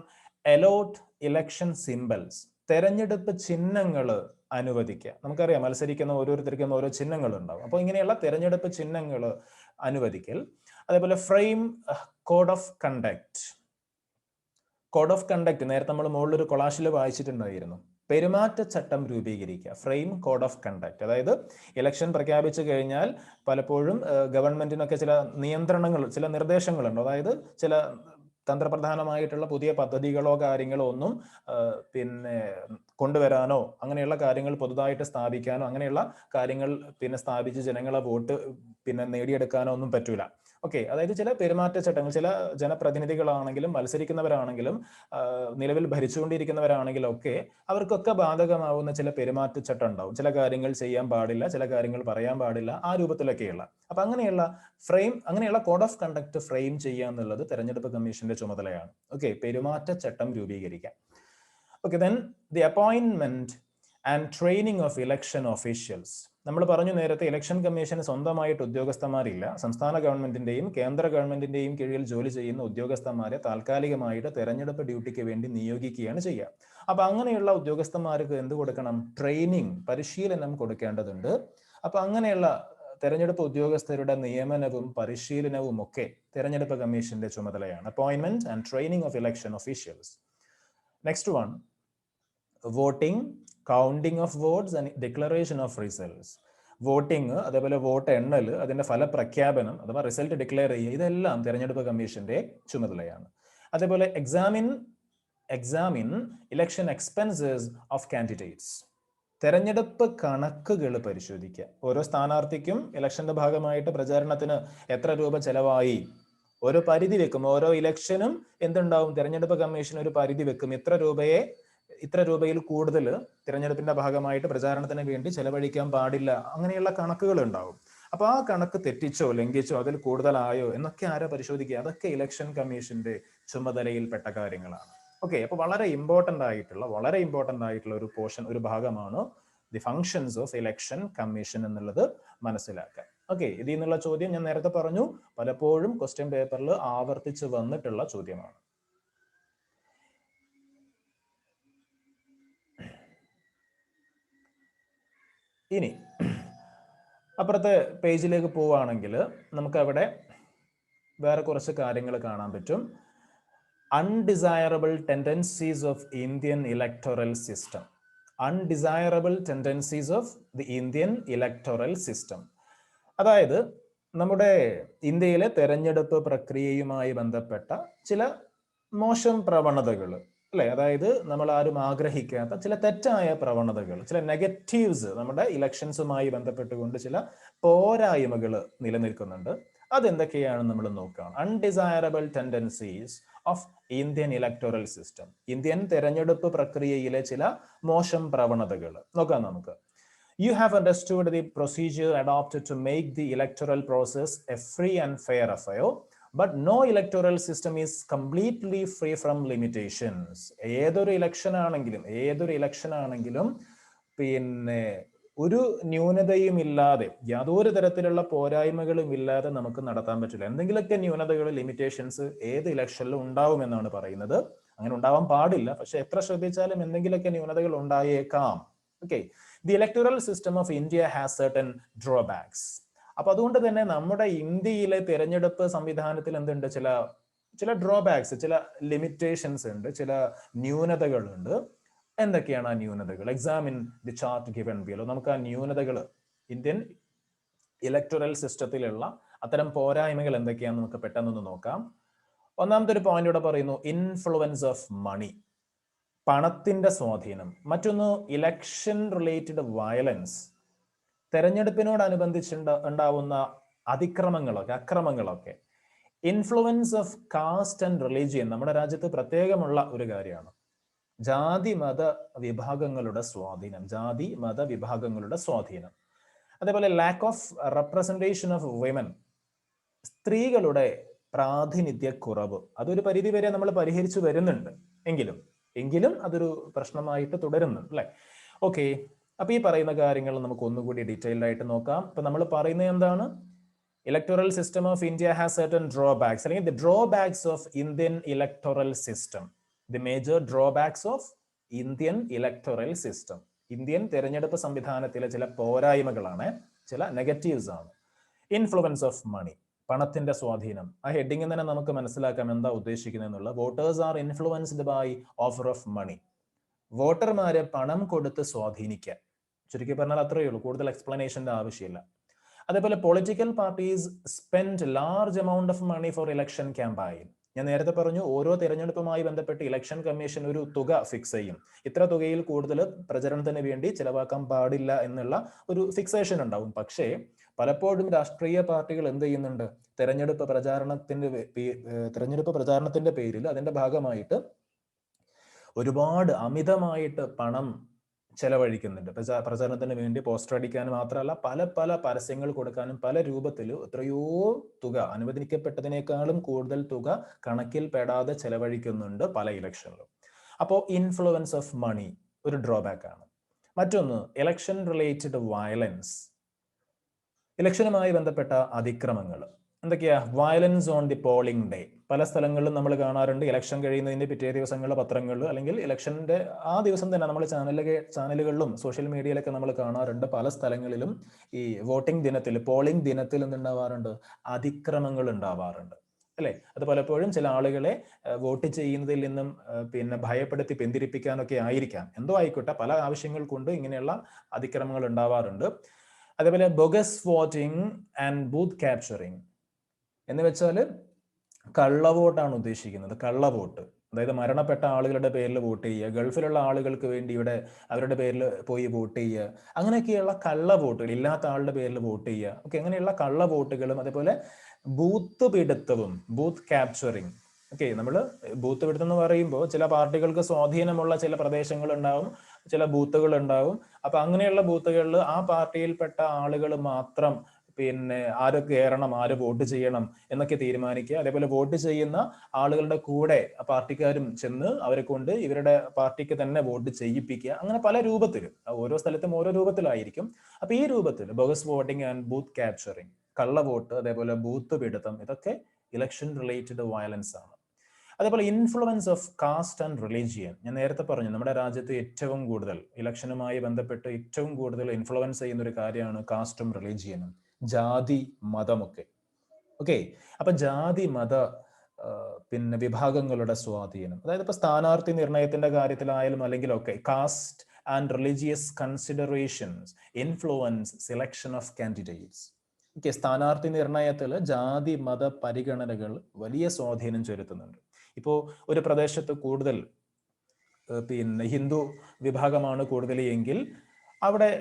allot election symbols, തെരഞ്ഞെടുപ്പ് ചിഹ്നങ്ങൾ അനുവദിക്കുക. നമുക്കറിയാം മത്സരിക്കുന്ന ഓരോരുത്തർക്കും ഓരോ ചിഹ്നങ്ങൾ ഉണ്ടാവും. അപ്പോൾ ഇങ്ങനെയുള്ള തെരഞ്ഞെടുപ്പ് ചിഹ്നങ്ങൾ അനുവദിക്കൽ. അതേപോലെ frame code of conduct. Code of conduct നേരത്തെ നമ്മൾ മുകളിലൊരു കൊളാഷിൽ വായിച്ചിട്ടുണ്ടായിരുന്നു. പെരുമാറ്റച്ചട്ടം രൂപീകരിക്കുക. ഫ്രെയിം കോഡ് ഓഫ് കണ്ടക്ട്, അതായത് ഇലക്ഷൻ പ്രഖ്യാപിച്ചു കഴിഞ്ഞാൽ പലപ്പോഴും ഗവൺമെന്റിനൊക്കെ ചില നിയന്ത്രണങ്ങൾ, ചില നിർദ്ദേശങ്ങളുണ്ട്. അതായത് ചില തന്ത്രപ്രധാനമായിട്ടുള്ള പുതിയ പദ്ധതികളോ കാര്യങ്ങളോ ഒന്നും കൊണ്ടുവരാനോ അങ്ങനെയുള്ള കാര്യങ്ങൾ പുതുതായിട്ട് സ്ഥാപിക്കാനോ അങ്ങനെയുള്ള കാര്യങ്ങൾ സ്ഥാപിച്ച് ജനങ്ങളെ വോട്ട് നേടിയെടുക്കാനോ ഒന്നും പറ്റൂല. ഓക്കെ, അതായത് ചില പെരുമാറ്റച്ചട്ടങ്ങൾ, ചില ജനപ്രതിനിധികളാണെങ്കിലും മത്സരിക്കുന്നവരാണെങ്കിലും നിലവിൽ ഭരിച്ചുകൊണ്ടിരിക്കുന്നവരാണെങ്കിലും ഒക്കെ അവർക്കൊക്കെ ബാധകമാവുന്ന ചില പെരുമാറ്റച്ചട്ടം ഉണ്ടാവും. ചില കാര്യങ്ങൾ ചെയ്യാൻ പാടില്ല, ചില കാര്യങ്ങൾ പറയാൻ പാടില്ല, ആ രൂപത്തിലൊക്കെയുള്ള. അപ്പൊ അങ്ങനെയുള്ള കോഡ് ഓഫ് കണ്ടക്ട് ഫ്രെയിം ചെയ്യുക എന്നുള്ളത് തെരഞ്ഞെടുപ്പ് കമ്മീഷന്റെ ചുമതലയാണ്. ഓക്കെ, പെരുമാറ്റച്ചട്ടം രൂപീകരിക്കുക. Okay, then the appointment and training of election officials. നമ്മൾ പറഞ്ഞു നേരത്തെ ഇലക്ഷൻ കമ്മീഷന് സ്വന്തമായിട്ട് ഉദ്യോഗസ്ഥന്മാരില്ല. സംസ്ഥാന ഗവൺമെന്റിന്റെയും കേന്ദ്ര ഗവൺമെന്റിന്റെയും കീഴിൽ ജോലി ചെയ്യുന്ന ഉദ്യോഗസ്ഥന്മാരെ താൽക്കാലികമായിട്ട് തെരഞ്ഞെടുപ്പ് ഡ്യൂട്ടിക്ക് വേണ്ടി നിയോഗിക്കുകയാണ് ചെയ്യുക. അപ്പൊ അങ്ങനെയുള്ള ഉദ്യോഗസ്ഥന്മാർക്ക് എന്ത് കൊടുക്കണം? ട്രെയിനിങ്, പരിശീലനം കൊടുക്കേണ്ടതുണ്ട്. അപ്പൊ അങ്ങനെയുള്ള തെരഞ്ഞെടുപ്പ് ഉദ്യോഗസ്ഥരുടെ നിയമനവും പരിശീലനവും ഒക്കെ തെരഞ്ഞെടുപ്പ് കമ്മീഷന്റെ ചുമതലയാണ്. Appointment and training of election officials. Next one, voting, counting of votes and declaration of results. Voting, അതേപോലെ വോട്ട് എണ്ണൽ, അതിന്റെ ഫലപ്രഖ്യാപനം അഥവാ റിസൾട്ട് ഡിക്ലെയർ ചെയ്യുക, ഇതെല്ലാം തെരഞ്ഞെടുപ്പ് കമ്മീഷന്റെ ചുമതലയാണ്. അതേപോലെ examine election expenses of candidates. തെരഞ്ഞെടുപ്പ് കണക്കുകൾ പരിശോധിക്കുക. ഓരോ സ്ഥാനാർത്ഥിക്കും ഇലക്ഷന്റെ ഭാഗമായിട്ട് പ്രചാരണത്തിന് എത്ര രൂപ ചെലവായി, ഓരോ പരിധി വെക്കും. ഓരോ ഇലക്ഷനും എന്തുണ്ടാവും? തെരഞ്ഞെടുപ്പ് കമ്മീഷൻ ഒരു പരിധി വെക്കും. ഇത്ര രൂപയിൽ കൂടുതൽ തിരഞ്ഞെടുപ്പിന്റെ ഭാഗമായിട്ട് പ്രചാരണത്തിന് വേണ്ടി ചെലവഴിക്കാൻ പാടില്ല. അങ്ങനെയുള്ള കണക്കുകൾ ഉണ്ടാവും. അപ്പൊ ആ കണക്ക് തെറ്റിച്ചോ ലംഘിച്ചോ അതിൽ കൂടുതലായോ എന്നൊക്കെ ആരാ പരിശോധിക്കുക? അതൊക്കെ ഇലക്ഷൻ കമ്മീഷന്റെ ചുമതലയിൽപ്പെട്ട കാര്യങ്ങളാണ്. ഓക്കെ, അപ്പൊ വളരെ ഇമ്പോർട്ടന്റ് ആയിട്ടുള്ള ഒരു പോർഷൻ, ഒരു ഭാഗമാണ് the functions of election commission എന്നുള്ളത് മനസ്സിലാക്കുക. ഓക്കെ, ഇതിൽ നിന്നുള്ള ചോദ്യം ഞാൻ നേരത്തെ പറഞ്ഞു, പലപ്പോഴും ക്വസ്റ്റ്യൻ പേപ്പറിൽ ആവർത്തിച്ച് വന്നിട്ടുള്ള ചോദ്യമാണ്. ഇനി അപ്പുറത്തെ പേജിലേക്ക് പോവുകയാണെങ്കിൽ നമുക്ക് അവിടെ വേറെ കുറച്ച് കാര്യങ്ങൾ കാണാൻ പറ്റും. Undesirable tendencies of Indian electoral system. Undesirable tendencies of the Indian electoral system. അതായത് നമ്മുടെ ഇന്ത്യയിലെ തെരഞ്ഞെടുപ്പ് പ്രക്രിയയുമായി ബന്ധപ്പെട്ട ചില മോശം പ്രവണതകൾ, അല്ലെ? അതായത് നമ്മൾ ആരും ആഗ്രഹിക്കാത്ത ചില തെറ്റായ പ്രവണതകൾ, ചില നെഗറ്റീവ്സ്, നമ്മുടെ ഇലക്ഷൻസുമായി ബന്ധപ്പെട്ടുകൊണ്ട് ചില പോരായ്മകൾ നിലനിൽക്കുന്നുണ്ട്. അതെന്തൊക്കെയാണെന്ന് നമ്മൾ നോക്കാം. Undesirable tendencies of Indian electoral system. Indian തെരഞ്ഞെടുപ്പ് പ്രക്രിയയിലെ ചില മോശം പ്രവണതകൾ നോക്കാം നമുക്ക്. You have understood the procedure adopted to make the electoral process a free and fair affair, but no electoral system is completely free from limitations. ഏതൊരു ഇലക്ഷൻ ആണെങ്കിലും പിന്നെ ഒരു ന്യൂനതയും ഇല്ലാതെ, യാതൊരു തരത്തിലുള്ള പോരായ്മകളും ഇല്ലാതെ നമുക്ക് നടത്താൻ പറ്റില്ല. എന്തെങ്കിലുമൊക്കെ ന്യൂനതകൾ, ലിമിറ്റേഷൻസ് ഏത് ഇലക്ഷനിലും ഉണ്ടാവുമെന്നാണ് പറയുന്നത്. അങ്ങനെ ഉണ്ടാവാൻ പാടില്ല, പക്ഷെ എത്ര ശ്രദ്ധിച്ചാലും എന്തെങ്കിലുമൊക്കെ ന്യൂനതകൾ ഉണ്ടായേക്കാം. Okay, the electoral system of India has certain drawbacks. അപ്പൊ അതുകൊണ്ട് തന്നെ നമ്മുടെ ഇന്ത്യയിലെ തെരഞ്ഞെടുപ്പ് സംവിധാനത്തിൽ എന്തുണ്ട്? ചില ഡ്രോബാക്സ്, ചില ലിമിറ്റേഷൻസ് ഉണ്ട്, ചില ന്യൂനതകളുണ്ട്. എന്തൊക്കെയാണ് ആ ന്യൂനതകൾ? Examine the chart given below. നമുക്ക് ആ ന്യൂനതകൾ, ഇന്ത്യൻ ഇലക്ടോറൽ സിസ്റ്റത്തിലുള്ള അത്തരം പോരായ്മകൾ എന്തൊക്കെയാണെന്ന് നമുക്ക് പെട്ടെന്നൊന്ന് നോക്കാം. ഒന്നാമത്തെ ഒരു പോയിന്റ് ഇവിടെ പറയുന്നു, ഇൻഫ്ലുവൻസ് ഓഫ് മണി, പണത്തിന്റെ സ്വാധീനം. മറ്റൊന്ന്, ഇലക്ഷൻ റിലേറ്റഡ് വയലൻസ്, തെരഞ്ഞെടുപ്പിനോടനുബന്ധിച്ച് ഉണ്ടാവുന്ന അക്രമങ്ങളൊക്കെ. Influence of caste and religion, നമ്മുടെ രാജ്യത്ത് പ്രത്യേകമുള്ള ഒരു കാര്യമാണ്. ജാതി മത വിഭാഗങ്ങളുടെ സ്വാധീനം. അതേപോലെ lakh of representation of women, സ്ത്രീകളുടെ പ്രാതിനിധ്യക്കുറവ്. അതൊരു പരിധി വരെ നമ്മൾ പരിഹരിച്ചു വരുന്നുണ്ട്, എങ്കിലും അതൊരു പ്രശ്നമായിട്ട് തുടരുന്നുണ്ട്, അല്ലെ? ഓക്കെ, അപ്പൊ ഈ പറയുന്ന കാര്യങ്ങൾ നമുക്ക് ഒന്നുകൂടി ഡീറ്റെയിൽഡ് ആയിട്ട് നോക്കാം. അപ്പൊ നമ്മൾ പറയുന്നത് എന്താണ്? Electoral system of India has certain drawbacks, അല്ലെങ്കിൽ the drawbacks of Indian electoral system. The major drawbacks of Indian electoral system. Indian തെരഞ്ഞെടുപ്പ് സംവിധാനത്തിലെ ചില പോരായ്മകളാണ്, ചില നെഗറ്റീവ്സ് ആണ്. ഇൻഫ്ലുവൻസ് ഓഫ് മണി, പണത്തിന്റെ സ്വാധീനം. ആ ഹെഡിങ് തന്നെ നമുക്ക് മനസ്സിലാക്കാം എന്താ ഉദ്ദേശിക്കുന്നത് എന്നുള്ള. Voters are influenced by offer of money. വോട്ടർമാരെ പണം കൊടുത്ത് സ്വാധീനിക്കാൻ. ചുരുക്കി പറഞ്ഞാൽ അത്രയേ ഉള്ളൂ, കൂടുതൽ എക്സ്പ്ലനേഷന്റെ ആവശ്യമില്ല. അതേപോലെ political parties spend large amount of money for election campaign. ഞാൻ നേരത്തെ പറഞ്ഞു, ഓരോ തെരഞ്ഞെടുപ്പുമായി ബന്ധപ്പെട്ട് ഇലക്ഷൻ കമ്മീഷൻ ഒരു തുക ഫിക്സ് ചെയ്യും. ഇത്ര തുകയിൽ കൂടുതൽ പ്രചരണത്തിന് വേണ്ടി ചിലവാക്കാൻ പാടില്ല എന്നുള്ള ഒരു ഫിക്സേഷൻ ഉണ്ടാവും. പക്ഷേ പലപ്പോഴും രാഷ്ട്രീയ പാർട്ടികൾ എന്ത് ചെയ്യുന്നുണ്ട്? തെരഞ്ഞെടുപ്പ് പ്രചാരണത്തിന്റെ പേരിൽ അതിന്റെ ഭാഗമായിട്ട് ഒരുപാട് അമിതമായിട്ട് പണം ചെലവഴിക്കുന്നുണ്ട്. പ്രചാരണത്തിന് വേണ്ടി പോസ്റ്റർ അടിക്കാനും മാത്രമല്ല, പല പരസ്യങ്ങൾ കൊടുക്കാനും പല രൂപത്തിൽ എത്രയോ തുക, അനുവദിക്കപ്പെട്ടതിനേക്കാളും കൂടുതൽ തുക കണക്കിൽ പെടാതെ ചെലവഴിക്കുന്നുണ്ട് പല ഇലക്ഷനിലും. അപ്പോൾ ഇൻഫ്ലുവൻസ് ഓഫ് മണി ഒരു ഡ്രോബാക്ക് ആണ്. മറ്റൊന്ന്, ഇലക്ഷൻ റിലേറ്റഡ് വയലൻസ്. ഇലക്ഷനുമായി ബന്ധപ്പെട്ട അതിക്രമങ്ങൾ എന്തൊക്കെയാ? Violence on the polling day. പല സ്ഥലങ്ങളിലും നമ്മൾ കാണാറുണ്ട്. ഇലക്ഷൻ കഴിയുന്നതിന്റെ പിറ്റേ ദിവസങ്ങളിലെ പത്രങ്ങളിൽ അല്ലെങ്കിൽ ഇലക്ഷന്റെ ആ ദിവസം തന്നെ നമ്മൾ ചാനലുകളിലും സോഷ്യൽ മീഡിയയിലൊക്കെ നമ്മൾ കാണാറുണ്ട്. പല സ്ഥലങ്ങളിലും ഈ വോട്ടിംഗ് ദിനത്തിൽ, പോളിംഗ് ദിനത്തിൽ എന്തുണ്ടാവാറുണ്ട്? അതിക്രമങ്ങൾ ഉണ്ടാവാറുണ്ട്, അല്ലെ? അത് പലപ്പോഴും ചില ആളുകളെ വോട്ട് ചെയ്യുന്നതിൽ നിന്നും ഭയപ്പെടുത്തി പിന്തിരിപ്പിക്കാനൊക്കെ ആയിരിക്കാം. എന്തോ ആയിക്കോട്ടെ, പല ആവശ്യങ്ങൾ കൊണ്ട് ഇങ്ങനെയുള്ള അതിക്രമങ്ങൾ ഉണ്ടാവാറുണ്ട്. അതേപോലെ ബൊഗസ് വോട്ടിംഗ് ആൻഡ് ബൂത്ത് ക്യാപ്ചറിങ് എന്ന് വെച്ചാൽ കള്ളവോട്ടാണ് ഉദ്ദേശിക്കുന്നത്. കള്ളവോട്ട്, അതായത് മരണപ്പെട്ട ആളുകളുടെ പേരിൽ വോട്ട് ചെയ്യുക, ഗൾഫിലുള്ള ആളുകൾക്ക് വേണ്ടി ഇവിടെ അവരുടെ പേരിൽ പോയി വോട്ട് ചെയ്യുക, അങ്ങനെയൊക്കെയുള്ള കള്ളവോട്ടുകൾ, ഇല്ലാത്ത ആളുടെ പേരിൽ വോട്ട് ചെയ്യുക, ഓക്കെ, അങ്ങനെയുള്ള കള്ളവോട്ടുകളും അതേപോലെ ബൂത്ത് പിടുത്തവും, ബൂത്ത് ക്യാപ്ചറിങ്. ഓക്കെ, നമ്മൾ ബൂത്ത് പിടുത്തം എന്ന് പറയുമ്പോൾ ചില പാർട്ടികൾക്ക് സ്വാധീനമുള്ള ചില പ്രദേശങ്ങൾ ഉണ്ടാവും, ചില ബൂത്തുകൾ ഉണ്ടാവും. അപ്പൊ അങ്ങനെയുള്ള ബൂത്തുകളിൽ ആ പാർട്ടിയിൽപ്പെട്ട ആളുകൾ മാത്രം ആര് കയറണം, ആര് വോട്ട് ചെയ്യണം എന്നൊക്കെ തീരുമാനിക്കുക. അതേപോലെ വോട്ട് ചെയ്യുന്ന ആളുകളുടെ കൂടെ പാർട്ടിക്കാരും ചെന്ന് അവരെ കൊണ്ട് ഇവരുടെ പാർട്ടിക്ക് തന്നെ വോട്ട് ചെയ്യിപ്പിക്കുക. അങ്ങനെ പല രൂപത്തിലും, ഓരോ സ്ഥലത്തും ഓരോ രൂപത്തിലായിരിക്കും. അപ്പൊ ഈ രൂപത്തിൽ bogus voting and booth capturing, കള്ളവോട്ട്, അതേപോലെ ബൂത്ത് പിടുത്തം, ഇതൊക്കെ ഇലക്ഷൻ റിലേറ്റഡ് വയലൻസ് ആണ്. അതേപോലെ influence of caste and religion. ഞാൻ നേരത്തെ പറഞ്ഞു, നമ്മുടെ രാജ്യത്ത് ഏറ്റവും കൂടുതൽ ഇലക്ഷനുമായി ബന്ധപ്പെട്ട് ഏറ്റവും കൂടുതൽ ഇൻഫ്ലുവൻസ് ചെയ്യുന്ന ഒരു കാര്യമാണ് കാസ്റ്റും റിലീജിയനും, ജാതി മതമൊക്കെ. ഓക്കെ, അപ്പൊ ജാതി മത വിഭാഗങ്ങളുടെ സ്വാധീനം, അതായത് ഇപ്പൊ സ്ഥാനാർത്ഥി നിർണയത്തിന്റെ കാര്യത്തിലായാലും അല്ലെങ്കിലൊക്കെ caste and religious considerations influence selection of candidates. Okay, സ്ഥാനാർത്ഥി നിർണയത്തിൽ ജാതി മത പരിഗണനകൾ വലിയ സ്വാധീനം ചെലുത്തുന്നുണ്ട്. ഇപ്പോൾ ഒരു പ്രദേശത്ത് കൂടുതൽ ഹിന്ദു വിഭാഗമാണ് കൂടുതൽ എങ്കിൽ അവിടെ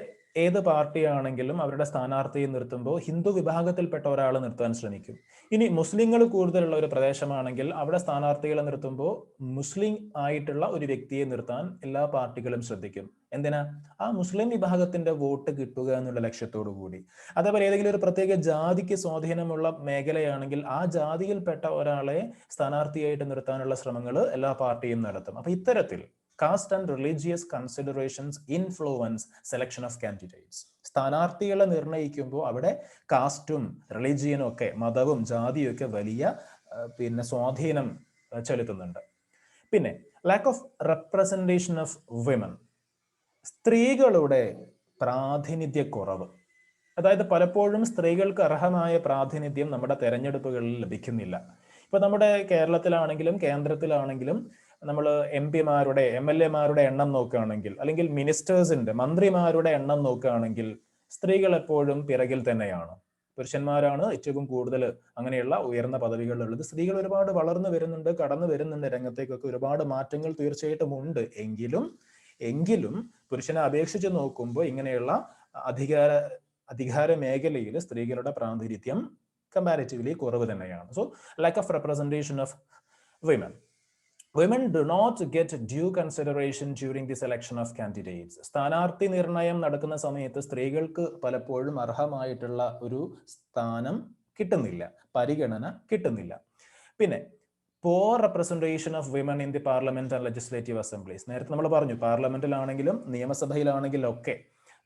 ഏത് പാർട്ടിയാണെങ്കിലും അവരുടെ സ്ഥാനാർത്ഥിയെ നിർത്തുമ്പോൾ ഹിന്ദു വിഭാഗത്തിൽപ്പെട്ട ഒരാളെ നിർത്താൻ ശ്രമിക്കും. ഇനി മുസ്ലിങ്ങൾ കൂടുതലുള്ള ഒരു പ്രദേശമാണെങ്കിൽ അവിടെ സ്ഥാനാർത്ഥികളെ നിർത്തുമ്പോൾ മുസ്ലിം ആയിട്ടുള്ള ഒരു വ്യക്തിയെ നിർത്താൻ എല്ലാ പാർട്ടികളും ശ്രദ്ധിക്കും. എന്തിനാ? ആ മുസ്ലിം വിഭാഗത്തിന്റെ വോട്ട് കിട്ടുക എന്നുള്ള ലക്ഷ്യത്തോടു കൂടി. അതേപോലെ ഏതെങ്കിലും ഒരു പ്രത്യേക ജാതിക്ക് സ്വാധീനമുള്ള മേഖലയാണെങ്കിൽ ആ ജാതിയിൽപ്പെട്ട ഒരാളെ സ്ഥാനാർത്ഥിയായിട്ട് നിർത്താനുള്ള ശ്രമങ്ങൾ എല്ലാ പാർട്ടിയും നടത്തും. അപ്പൊ ഇത്തരത്തിൽ caste and religious considerations influence selection of candidates. സ്ഥാനാർത്ഥികളെ നിർണ്ണയിക്കുമ്പോൾ അവിടെ കാസ്റ്റും റിലീജിയനും ഒക്കെ, മതവും ജാതിയും ഒക്കെ വലിയ സ്വാധീനം ചെലുത്തുന്നുണ്ട്. പിന്നെ lakh of representation of women, സ്ത്രീകളുടെ പ്രാതിനിധ്യക്കുറവ്. അതായത് പലപ്പോഴും സ്ത്രീകൾക്ക് അർഹമായ പ്രാതിനിധ്യം നമ്മുടെ തെരഞ്ഞെടുപ്പുകളിൽ ലഭിക്കുന്നില്ല. ഇപ്പൊ നമ്മുടെ കേരളത്തിലാണെങ്കിലും കേന്ദ്രത്തിലാണെങ്കിലും നമ്മൾ MP-മാരുടെ MLA-മാരുടെ എണ്ണം നോക്കുകയാണെങ്കിൽ, അല്ലെങ്കിൽ മിനിസ്റ്റേഴ്സിന്റെ, മന്ത്രിമാരുടെ എണ്ണം നോക്കുകയാണെങ്കിൽ സ്ത്രീകൾ എപ്പോഴും പിറകിൽ തന്നെയാണ്. പുരുഷന്മാരാണ് ഏറ്റവും കൂടുതൽ അങ്ങനെയുള്ള ഉയർന്ന പദവികളിലുള്ളത്. സ്ത്രീകൾ ഒരുപാട് വളർന്നു വരുന്നുണ്ട്, കടന്നു വരുന്നുണ്ട് രംഗത്തേക്കൊക്കെ, ഒരുപാട് മാറ്റങ്ങൾ തീർച്ചയായിട്ടും ഉണ്ട്. എങ്കിലും പുരുഷനെ അപേക്ഷിച്ച് നോക്കുമ്പോൾ ഇങ്ങനെയുള്ള അധികാര മേഖലയിൽ സ്ത്രീകളുടെ പ്രാതിനിധ്യം കമ്പാരിറ്റീവ്ലി കുറവ് തന്നെയാണ്. So lakh of representation of women. Women do not get due consideration during the selection of candidates. സ്ഥാനാർത്ഥി നിർണയം നടക്കുന്ന സമയത്ത് സ്ത്രീകൾക്ക് പലപ്പോഴും അർഹമായിട്ടുള്ള ഒരു സ്ഥാനം കിട്ടുന്നില്ല, പരിഗണന കിട്ടുന്നില്ല. പിന്നെ poor representation of women in the parliament and legislative assemblies. നേരത്തെ നമ്മൾ പറഞ്ഞു, പാർലമെന്റിലാണെങ്കിലും നിയമസഭയിലാണെങ്കിലും ഒക്കെ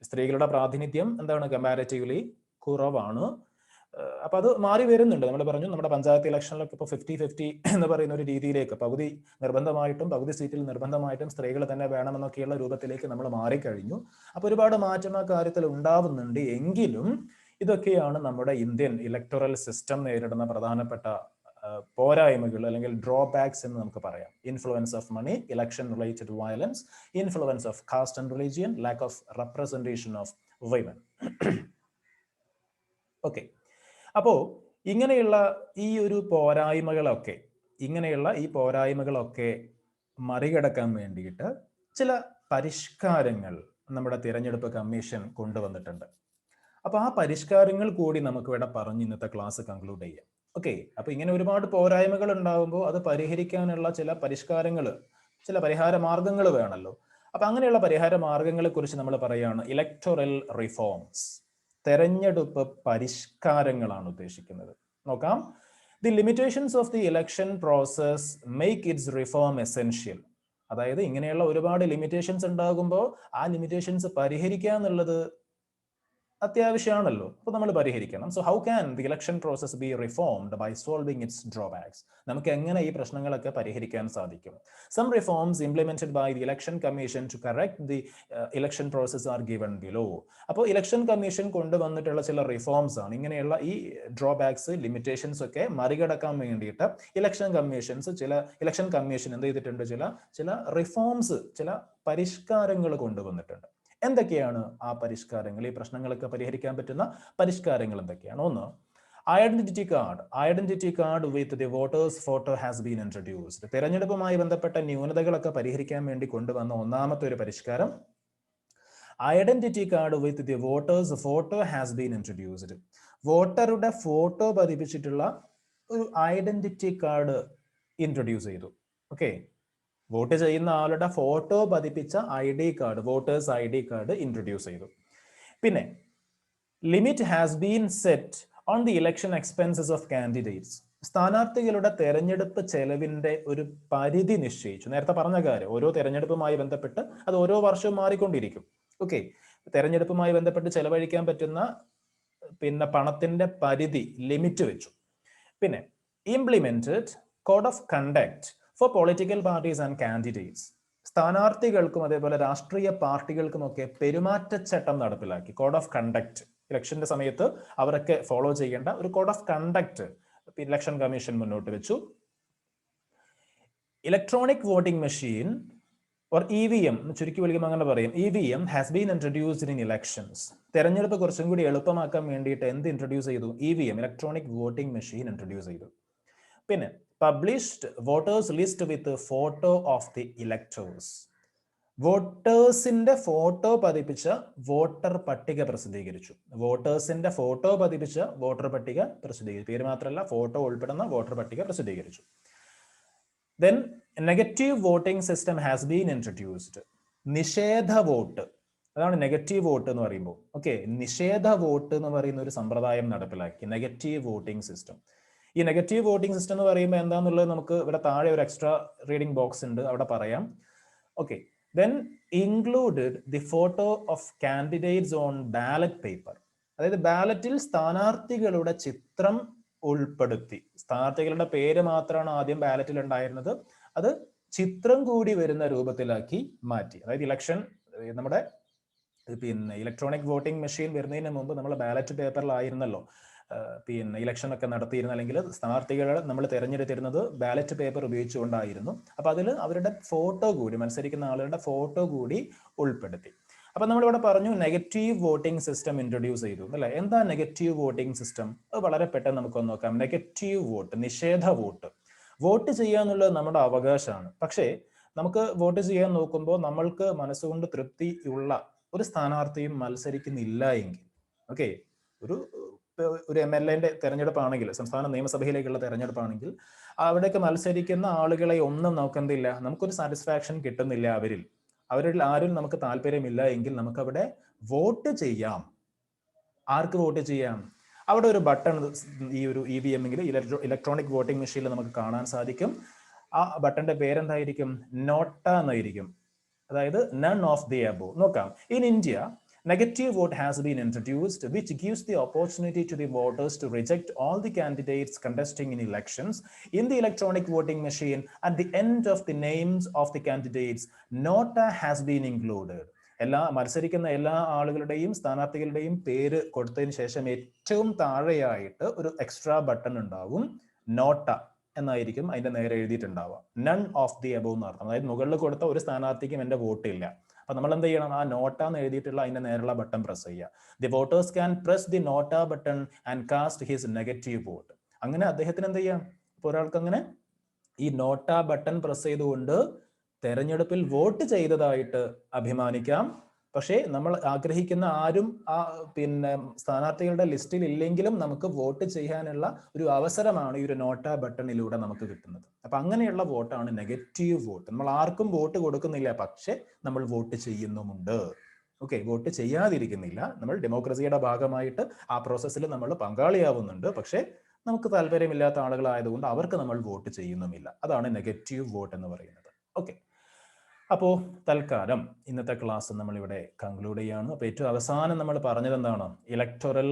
സ്ത്രീകളുടെ പ്രാതിനിധ്യം എന്താണ്? കമ്പാരിറ്റീവ്ലി കുറവാണ്. അപ്പൊ അത് മാറി വരുന്നുണ്ട്. നമ്മൾ പറഞ്ഞു, നമ്മുടെ പഞ്ചായത്ത് ഇലക്ഷനിലൊക്കെ ഇപ്പോൾ 50-50 എന്ന് പറയുന്ന ഒരു രീതിയിലേക്ക്, പകുതി നിർബന്ധമായിട്ടും പകുതി സീറ്റിൽ നിർബന്ധമായിട്ടും സ്ത്രീകൾ തന്നെ വേണമെന്നൊക്കെയുള്ള രൂപത്തിലേക്ക് നമ്മൾ മാറിക്കഴിഞ്ഞു. അപ്പൊ ഒരുപാട് മാറ്റം ആ കാര്യത്തിൽ ഉണ്ടാവുന്നുണ്ട്. എങ്കിലും ഇതൊക്കെയാണ് നമ്മുടെ ഇന്ത്യൻ ഇലക്ടറൽ സിസ്റ്റം നേരിടുന്ന പ്രധാനപ്പെട്ട പോരായ്മകൾ അല്ലെങ്കിൽ ഡ്രോബാക്സ് എന്ന് നമുക്ക് പറയാം. Influence of money, election related violence, influence of caste and religion, lack of representation of women. Okay, അപ്പോ ഇങ്ങനെയുള്ള ഈ പോരായ്മകളൊക്കെ മറികടക്കാൻ വേണ്ടിയിട്ട് ചില പരിഷ്കാരങ്ങൾ നമ്മുടെ തിരഞ്ഞെടുപ്പ് കമ്മീഷൻ കൊണ്ടുവന്നിട്ടുണ്ട്. അപ്പൊ ആ പരിഷ്കാരങ്ങൾ കൂടി നമുക്ക് ഇവിടെ പറഞ്ഞ് ഇന്നത്തെ ക്ലാസ് കൺക്ലൂഡ് ചെയ്യാം. ഓക്കെ, അപ്പൊ ഇങ്ങനെ ഒരുപാട് പോരായ്മകൾ ഉണ്ടാകുമ്പോൾ അത് പരിഹരിക്കാനുള്ള ചില പരിഹാര മാർഗങ്ങൾ വേണമല്ലോ. അപ്പൊ അങ്ങനെയുള്ള പരിഹാര മാർഗങ്ങളെ കുറിച്ച് നമ്മൾ പറയുകയാണ് ഇലക്ടറൽ റിഫോംസ്. തെരഞ്ഞെടുപ്പ് പരിഷ്കാരങ്ങളാണ് ഉദ്ദേശിക്കുന്നത്. നോക്കാം. The limitations of the election process make it's reform essential. അതായത് ഇങ്ങനെയുള്ള ഒരുപാട് ലിമിറ്റേഷൻസ് ഉണ്ടാകുമ്പോൾ ആ ലിമിറ്റേഷൻസ് പരിഹരിക്കുക എന്നുള്ളത് അത്യാവശ്യമാണല്ലോ. അപ്പോൾ നമ്മൾ പരിഹരിക്കണം. So how can the election process be reformed by solving its drawbacks? നമുക്ക് എങ്ങനെ ഈ പ്രശ്നങ്ങളൊക്കെ പരിഹരിക്കാൻ സാധിക്കും? Some reforms implemented by the election commission to correct the election process are given below. അപ്പോൾ ഇലക്ഷൻ കമ്മീഷൻ കൊണ്ടുവന്നിട്ടുള്ള ചില റിഫോംസ് ആണ്. ഇങ്ങനെയുള്ള ഈ ഡ്രോബാക്സ്, ലിമിറ്റേഷൻസ് ഒക്കെ മറികടക്കാൻ വേണ്ടിയിട്ട് ഇലക്ഷൻ കമ്മീഷൻ എന്ത് ചെയ്തിട്ടുണ്ട്? ചില റിഫോംസ്, ചില പരിഷ്കാരങ്ങൾ കൊണ്ടുവന്നിട്ടുണ്ട്. എന്തൊക്കെയാണ് ആ പരിഷ്കാരങ്ങൾ? ഈ പ്രശ്നങ്ങളൊക്കെ പരിഹരിക്കാൻ പറ്റുന്ന പരിഷ്കാരങ്ങൾ എന്തൊക്കെയാണ്? ഒന്ന്, identity card with the voters photo has been introduced. തെരഞ്ഞെടുപ്പുമായി ബന്ധപ്പെട്ട ന്യൂനതകളൊക്കെ പരിഹരിക്കാൻ വേണ്ടി കൊണ്ടുവന്ന ഒന്നാമത്തെ ഒരു പരിഷ്കാരം identity card with the voters photo has been introduced. വോട്ടറുടെ ഫോട്ടോ പതിപ്പിച്ചിട്ടുള്ള ഒരു ഐഡന്റിറ്റി കാർഡ് ഇൻട്രൊഡ്യൂസ് ചെയ്തു. ഓക്കെ, വോട്ട് ചെയ്യുന്ന ആളുടെ ഫോട്ടോ പതിപ്പിച്ച വോട്ടേഴ്സ് ID കാർഡ് ഇൻട്രൊഡ്യൂസ് ചെയ്തു. പിന്നെ limit has been set on the election expenses of candidates. സ്ഥാനാർത്ഥികളുടെ തെരഞ്ഞെടുപ്പ് ചെലവിന്റെ ഒരു പരിധി നിശ്ചയിച്ചു. നേരത്തെ പറഞ്ഞ കാര്യം, ഓരോ തെരഞ്ഞെടുപ്പുമായി ബന്ധപ്പെട്ട് അത് ഓരോ വർഷവും മാറിക്കൊണ്ടിരിക്കും. ഓക്കെ, തെരഞ്ഞെടുപ്പുമായി ബന്ധപ്പെട്ട് ചെലവഴിക്കാൻ പറ്റുന്ന പണത്തിന്റെ പരിധി, ലിമിറ്റ് വെച്ചു. പിന്നെ implemented code of conduct for political parties and candidates. സ്ഥാനാർത്ഥികൾക്കും അതേപോലെ രാഷ്ട്രീയ പാർട്ടികൾക്കുമൊക്കെ പെരുമാറ്റച്ചട്ടം നടപ്പിലാക്കി. കോഡ് ഓഫ് കണ്ടക്ട്, ഇലക്ഷന്റെ സമയത്ത് അവരൊക്കെ ഫോളോ ചെയ്യേണ്ട ഒരു code of conduct election commission മുന്നോട്ട് വെച്ചു. Electronic voting machine or EVM, ചുരുക്കി വിളിക്കുമ്പോൾ അങ്ങനെ പറയും, EVM has been introduced in elections. തെരഞ്ഞെടുപ്പ് കുറച്ചും കൂടി എളുപ്പമാക്കാൻ വേണ്ടിയിട്ട് എന്ത് ഇൻട്രൊഡ്യൂസ് ചെയ്തു? EVM, electronic voting machine introduce ചെയ്തു. പിന്നെ published voters list with photo of the electors. വോട്ടേഴ്സിന്റെ ഫോട്ടോ പതിപ്പിച്ച വോട്ടർ പട്ടിക പ്രസിദ്ധീകരിച്ചു. പേര് മാത്രമല്ല, ഫോട്ടോ ഉൾപ്പെടുന്ന വോട്ടർ പട്ടിക പ്രസിദ്ധീകരിച്ചു. Then negative voting system has been introduced. നിഷേധ വോട്ട്, അതാണ് നെഗറ്റീവ് വോട്ട് എന്ന് പറയുമ്പോൾ. ഓക്കെ, നിഷേധ വോട്ട് എന്ന് പറയുന്ന ഒരു സമ്പ്രദായം നടപ്പിലാക്കി, നെഗറ്റീവ് വോട്ടിംഗ് സിസ്റ്റം. ഈ നെഗറ്റീവ് വോട്ടിംഗ് സിസ്റ്റം എന്ന് പറയുമ്പോൾ എന്താണെന്നുള്ളത് നമുക്ക് ഇവിടെ താഴെ ഒരു എക്സ്ട്രാ റീഡിംഗ് ബോക്സ് ഉണ്ട്, അവിടെ പറയാം. Okay, then included the photo of candidates on ballot paper. അതായത് ബാലറ്റിൽ സ്ഥാനാർത്ഥികളുടെ ചിത്രം ഉൾപ്പെടുത്തി. സ്ഥാനാർത്ഥികളുടെ പേര് മാത്രമാണ് ആദ്യം ബാലറ്റിൽ ഉണ്ടായിരുന്നത്, അത് ചിത്രം കൂടി വരുന്ന രൂപത്തിലാക്കി മാറ്റി. അതായത് നമ്മുടെ ഇലക്ട്രോണിക് വോട്ടിംഗ് മെഷീൻ വരുന്നതിന് മുമ്പ് നമ്മൾ ബാലറ്റ് പേപ്പറിലായിരുന്നല്ലോ ഇലക്ഷൻ ഒക്കെ നടത്തിയിരുന്ന, അല്ലെങ്കിൽ സ്ഥാനാർത്ഥികളെ നമ്മൾ തിരഞ്ഞെടുത്തിരുന്നത് ബാലറ്റ് പേപ്പർ ഉപയോഗിച്ചുകൊണ്ടായിരുന്നു. അപ്പൊ അതിൽ അവരുടെ ഫോട്ടോ കൂടി, മത്സരിക്കുന്ന ആളുകളുടെ ഫോട്ടോ കൂടി ഉൾപ്പെടുത്തി. അപ്പൊ നമ്മളിവിടെ പറഞ്ഞു നെഗറ്റീവ് വോട്ടിംഗ് സിസ്റ്റം ഇൻട്രൊഡ്യൂസ് ചെയ്തു അല്ലെ. എന്താ നെഗറ്റീവ് വോട്ടിംഗ് സിസ്റ്റം? അത് വളരെ പെട്ടെന്ന് നമുക്കൊന്ന് നോക്കാം. നെഗറ്റീവ് വോട്ട്, നിഷേധ വോട്ട്. വോട്ട് ചെയ്യാന്നുള്ളത് നമ്മുടെ അവകാശമാണ്. പക്ഷേ നമുക്ക് വോട്ട് ചെയ്യാൻ നോക്കുമ്പോൾ നമ്മൾക്ക് മനസ്സുകൊണ്ട് തൃപ്തിയുള്ള ഒരു സ്ഥാനാർത്ഥിയും മത്സരിക്കുന്നില്ല എങ്കിൽ, ഓക്കെ, ഒരു MLA തെരഞ്ഞെടുപ്പാണെങ്കിൽ, സംസ്ഥാന നിയമസഭയിലേക്കുള്ള തെരഞ്ഞെടുപ്പാണെങ്കിൽ, അവിടേക്ക് മത്സരിക്കുന്ന ആളുകളെ ഒന്നും നോക്കുന്നില്ല, നമുക്കൊരു സാറ്റിസ്ഫാക്ഷൻ കിട്ടുന്നില്ല. അവരിൽ ആരും നമുക്ക് താല്പര്യമില്ല എങ്കിൽ നമുക്ക് അവിടെ വോട്ട് ചെയ്യാം. ആർക്ക് വോട്ട് ചെയ്യാം? അവിടെ ഒരു ബട്ടൺ ഈ ഒരു EVM ഇലക്ട്രോണിക് വോട്ടിംഗ് മെഷീനിൽ നമുക്ക് കാണാൻ സാധിക്കും. ആ ബട്ടന്റെ പേരെന്തായിരിക്കും? നോട്ട എന്നായിരിക്കും. അതായത് നൺ ഓഫ് ദി അബോവ്. നോക്കാം. In India negative vote has been introduced, which gives the opportunity to the voters to reject all the candidates contesting in elections. In the electronic voting machine, at the end of the names of the candidates, nota has been included. മത്സരിക്കുന്ന എല്ലാ ആളുകളുടെയും സ്ഥാനാർത്ഥികളുടെയും പേര് കൊടുത്തതിന് ശേഷം ഏറ്റവും താഴെയായിട്ട് ഒരു എക്സ്ട്രാ ബട്ടൺ ഉണ്ടാവും. നോട്ട എന്നായിരിക്കും അതിന്റെ നേരെ എഴുതിയിട്ടുണ്ടാവുക. നൺ ഓഫ് ദി അബോവ് എന്ന് അർത്ഥം. അതായത് മുകളിൽ കൊടുത്ത ഒരു സ്ഥാനാർത്ഥിക്കും എന്റെ വോട്ടില്ല. അപ്പൊ നമ്മൾ എന്ത് ചെയ്യണം? ആ നോട്ട എന്ന് എഴുതിയിട്ടുള്ള അതിന്റെ നേരെയുള്ള ബട്ടൺ പ്രസ് ചെയ്യുക. The voters can press the NOTA button and cast his negative vote. അങ്ങനെ അദ്ദേഹത്തിന് എന്ത് ചെയ്യാം? ഇപ്പൊ ഒരാൾക്ക് അങ്ങനെ ഈ നോട്ട ബട്ടൺ പ്രസ് ചെയ്തുകൊണ്ട് തെരഞ്ഞെടുപ്പിൽ വോട്ട് ചെയ്തതായിട്ട് അഭിമാനിക്കാം. പക്ഷേ നമ്മൾ ആഗ്രഹിക്കുന്ന ആരും സ്ഥാനാർത്ഥികളുടെ ലിസ്റ്റിൽ ഇല്ലെങ്കിലും നമുക്ക് വോട്ട് ചെയ്യാനുള്ള ഒരു അവസരമാണ് ഈ ഒരു നോട്ട ബട്ടണിലൂടെ നമുക്ക് കിട്ടുന്നത്. അപ്പൊ അങ്ങനെയുള്ള വോട്ടാണ് നെഗറ്റീവ് വോട്ട്. നമ്മൾ ആർക്കും വോട്ട് കൊടുക്കുന്നില്ല, പക്ഷെ നമ്മൾ വോട്ട് ചെയ്യുന്നുമുണ്ട്. ഓക്കെ, വോട്ട് ചെയ്യാതിരിക്കുന്നില്ല. നമ്മൾ ഡെമോക്രസിയുടെ ഭാഗമായിട്ട് ആ പ്രോസസ്സിൽ നമ്മൾ പങ്കാളിയാവുന്നുണ്ട്. പക്ഷെ നമുക്ക് താല്പര്യമില്ലാത്ത ആളുകളായതുകൊണ്ട് അവർക്ക് നമ്മൾ വോട്ട് ചെയ്യുന്നുമില്ല. അതാണ് നെഗറ്റീവ് വോട്ട് എന്ന് പറയുന്നത്. ഓക്കെ, അപ്പോൾ തൽക്കാലം ഇന്നത്തെ ക്ലാസ് നമ്മളിവിടെ കൺക്ലൂഡ് ചെയ്യാണ്. അപ്പോൾ ഏറ്റവും അവസാനം നമ്മൾ പറഞ്ഞത് എന്താണ്? ഇലക്ടറൽ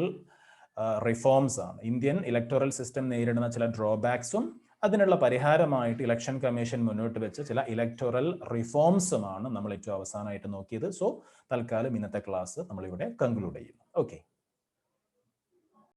റിഫോംസ് ആണ്. ഇന്ത്യൻ ഇലക്ടറൽ സിസ്റ്റം നേരിടുന്ന ചില ഡ്രോബാക്സും അതിനുള്ള പരിഹാരമായിട്ട് ഇലക്ഷൻ കമ്മീഷൻ മുന്നോട്ട് വെച്ച ചില ഇലക്ടറൽ റിഫോംസുമാണ് നമ്മൾ ഏറ്റവും അവസാനമായിട്ട് നോക്കിയത്. സോ തൽക്കാലം ഇന്നത്തെ ക്ലാസ് നമ്മളിവിടെ കൺക്ലൂഡ് ചെയ്യുന്നു. ഓക്കെ.